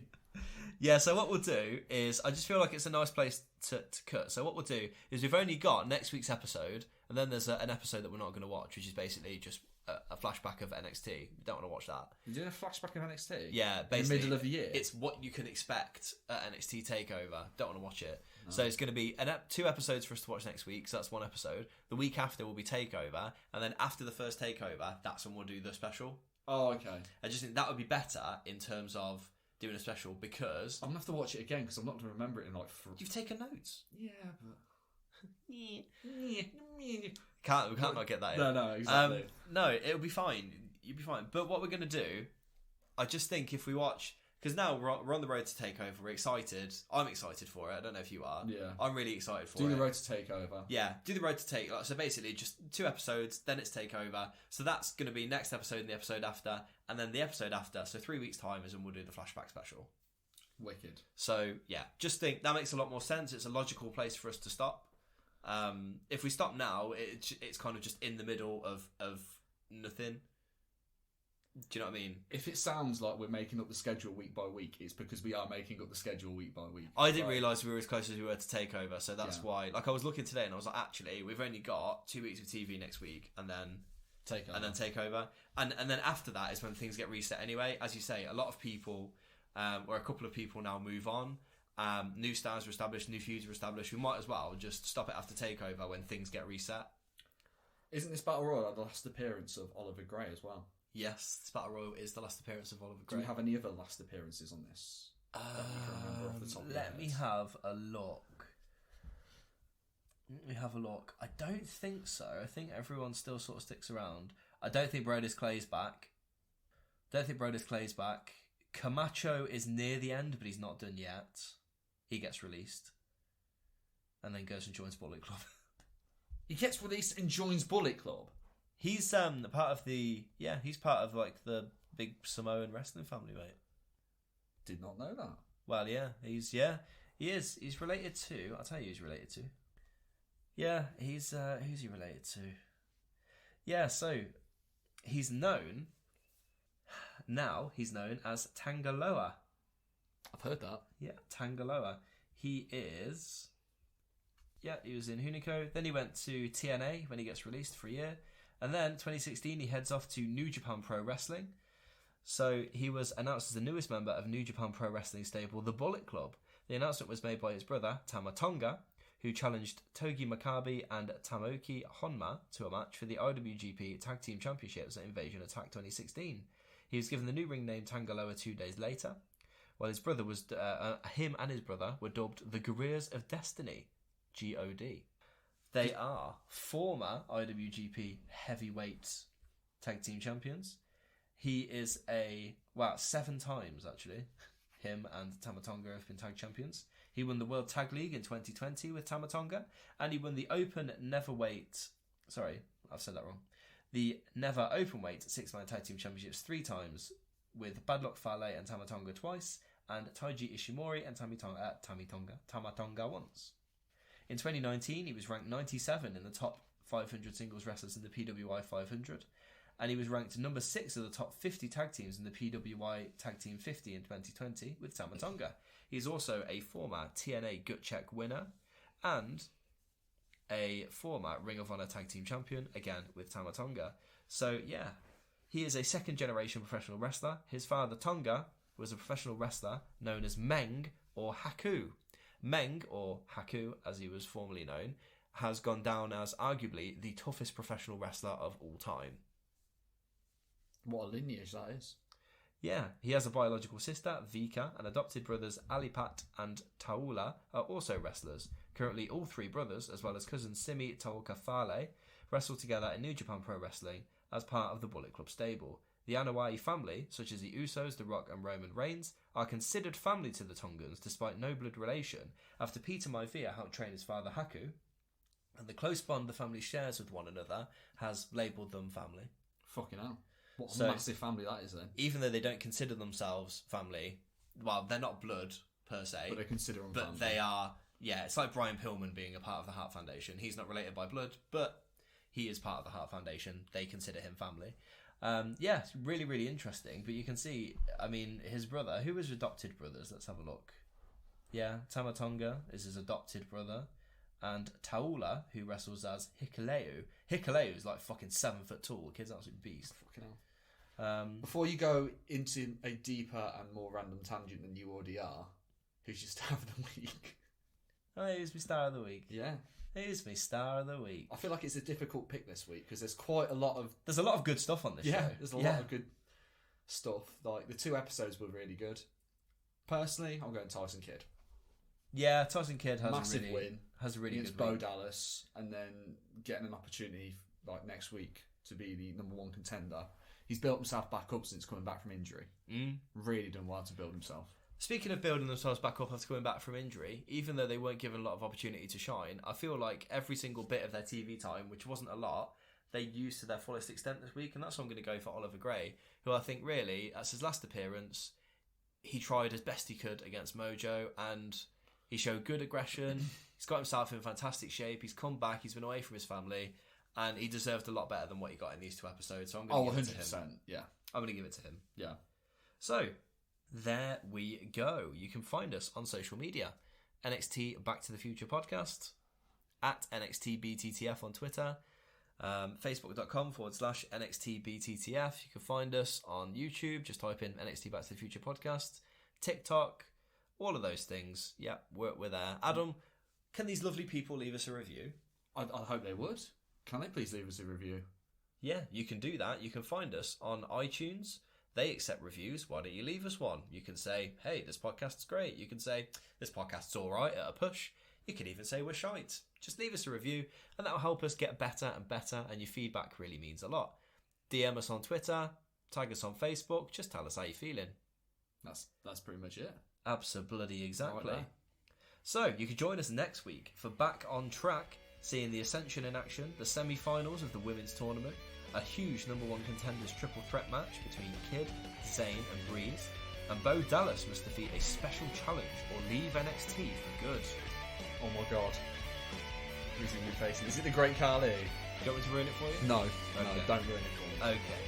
Yeah, so what we'll do is, I just feel like it's a nice place to cut. So what we'll do is we've only got next week's episode, and then there's an episode that we're not going to watch, which is basically just a flashback of NXT. We don't want to watch that. You're doing a flashback of NXT? Yeah, basically. In the middle of the year? It's what you can expect at NXT Takeover. Don't want to watch it. No. So it's going to be 2 episodes for us to watch next week, so that's 1 episode. The week after will be Takeover, and then after the first Takeover, that's when we'll do the special. Oh, okay. I just think that would be better in terms of doing a special because I'm going to have to watch it again because I'm not going to remember it in like... You've taken notes. Yeah, but... We can't not get that in. No, exactly. No, it'll be fine. You'll be fine. But what we're going to do, I just think if we watch... Because now we're on the road to Takeover. We're excited. I'm excited for it. I don't know if you are. Yeah. I'm really excited for it. Do the road to Takeover. Yeah, do the road to Takeover. So basically just 2 episodes, then it's Takeover. So that's going to be next episode and the episode after. And then the episode after. So 3 weeks' time is when we'll do the flashback special. Wicked. So, yeah, just think that makes a lot more sense. It's a logical place for us to stop. If we stop now, it's kind of just in the middle of nothing. Do you know what I mean? If it sounds like we're making up the schedule week by week, it's because we are making up the schedule week by week. I didn't realise we were as close as we were to Takeover, so that's why. Like, I was looking today and I was like, actually, we've only got 2 weeks of TV next week, and then Takeover, and then after that is when things get reset anyway. As you say, a lot of people, or a couple of people now move on. New stars are established, new feuds are established. We might as well just stop it after Takeover when things get reset. Isn't this Battle Royal the last appearance of Oliver Gray as well? Yes, this Battle Royal is the last appearance of Oliver Gray. Do we have any other last appearances on this? That you can remember off the top of your Let me have a look. I don't think so. I think everyone still sort of sticks around. I don't think Brodus Clay's back. Camacho is near the end, but he's not done yet. He gets released. And then goes and joins Bullet Club. He gets released and joins Bullet Club? He's part of he's part of like the big Samoan wrestling family, mate. Did not know that. Well, yeah, he is. He's related to. I'll tell you, who he's related to. Yeah, who's he related to? Yeah, so he's known as Tangaloa. I've heard that. Yeah, Tangaloa. He was in Hunico. Then he went to TNA when he gets released for a year. And then 2016 he heads off to New Japan Pro Wrestling. So he was announced as the newest member of New Japan Pro Wrestling stable, the Bullet Club. The announcement was made by his brother, Tama Tonga, who challenged Togi Makabe and Tamoki Honma to a match for the IWGP Tag Team Championships at Invasion Attack 2016. He was given the new ring name Tangaloa 2 days later, while his brother was him and his brother were dubbed the Guerrillas of Destiny, GOD. They are former IWGP Heavyweight Tag Team Champions. He is 7 times actually. Him and Tamatonga have been tag champions. He won the World Tag League in 2020 with Tamatonga, and he won the Open Neverweight. Sorry, I've said that wrong. The Never Openweight 6-man Tag Team Championships 3 times with Bad Luck Fale and Tamatonga twice, and Taiji Ishimori and Tamatonga once. In 2019, he was ranked 97 in the top 500 singles wrestlers in the PWI 500, and he was ranked number 6 of the top 50 tag teams in the PWI Tag Team 50 in 2020 with Tamatonga. He's also a former TNA Gut Check winner and a former Ring of Honor Tag Team Champion, again with Tamatonga. So, yeah, he is a second-generation professional wrestler. His father, Tonga, was a professional wrestler known as Meng or Haku. Meng, or Haku as he was formerly known, has gone down as arguably the toughest professional wrestler of all time. What a lineage that is. Yeah, he has a biological sister, Vika, and adopted brothers Alipat and Taula are also wrestlers. Currently, all 3 brothers, as well as cousin Simi Taoka Fale, wrestle together in New Japan Pro Wrestling as part of the Bullet Club stable. The Anoa'i family, such as the Usos, The Rock and Roman Reigns, are considered family to the Tongans despite no blood relation, after Peter Maivia helped train his father Haku, and the close bond the family shares with one another has labelled them family. Fucking hell. What a massive family that is then. Even though they don't consider themselves family, well, they're not blood per se. But they consider them family. But they are, yeah, it's like Brian Pillman being a part of the Hart Foundation. He's not related by blood, but he is part of the Hart Foundation. They consider him family. Yeah, it's really, really interesting. But you can see, I mean, his brother, who was adopted brothers? Let's have a look. Yeah, Tamatonga is his adopted brother. And Taula, who wrestles as Hikuleu. Hikuleu is like fucking 7 foot tall. The kid's an absolute beast. Fucking hell. Before you go into a deeper and more random tangent than you already are, who's your star of the week? Oh, who's my star of the week? Yeah. Who's my star of the week? I feel like it's a difficult pick this week because there's quite a lot of... There's a lot of good stuff on this show. Yeah, there's a lot of good stuff. Like, the 2 episodes were really good. Personally, I'm going Tyson Kidd. Yeah, Tyson Kidd has Massive a really, win. Has a really against good Bo win. Dallas, and then getting an opportunity like next week to be the number 1 contender. He's built himself back up since coming back from injury. Really done well to build himself. Speaking of building themselves back up after coming back from injury, even though they weren't given a lot of opportunity to shine, I feel like every single bit of their TV time, which wasn't a lot, they used to their fullest extent this week, and that's why I'm going to go for Oliver Gray, who I think really, as his last appearance, he tried as best he could against Mojo, and he showed good aggression. He's got himself in fantastic shape. He's come back. He's been away from his family, and he deserved a lot better than what he got in these 2 episodes. So I'm going to give it to him. 100%. Yeah. I'm going to give it to him. Yeah. So, there we go. You can find us on social media. NXT Back to the Future Podcast, at NXTBTTF on Twitter, facebook.com/NXTBTTF. You can find us on YouTube. Just type in NXT Back to the Future Podcast. TikTok, all of those things. Yeah, we're there. Adam, can these lovely people leave us a review? I hope they would. Can they please leave us a review? Yeah, you can do that. You can find us on iTunes. They accept reviews. Why don't you leave us one? You can say, hey, this podcast's great. You can say, this podcast's all right at a push. You can even say we're shite. Just leave us a review, and that'll help us get better and better, and your feedback really means a lot. DM us on Twitter, tag us on Facebook, just tell us how you're feeling. That's pretty much it. Absolutely, exactly. Right. So, you can join us next week for Back on Track, seeing the Ascension in action, the semi-finals of the women's tournament, a huge number 1 contenders triple threat match between Kidd, Zayn and Breeze, and Bo Dallas must defeat a special challenge or leave NXT for good. Oh my god. Who's he going to be facing? Is it the Great Khali? Do you want me to ruin it for you? No, Okay. don't ruin it for me. Okay.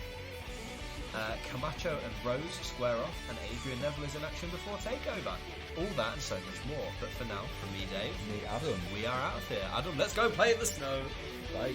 Camacho and Rose square off, and Adrian Neville is in action before Takeover. All that and so much more. But for now, from me, Dave, Me, Adam. we are out of here. Adam, let's go play in the snow. Bye.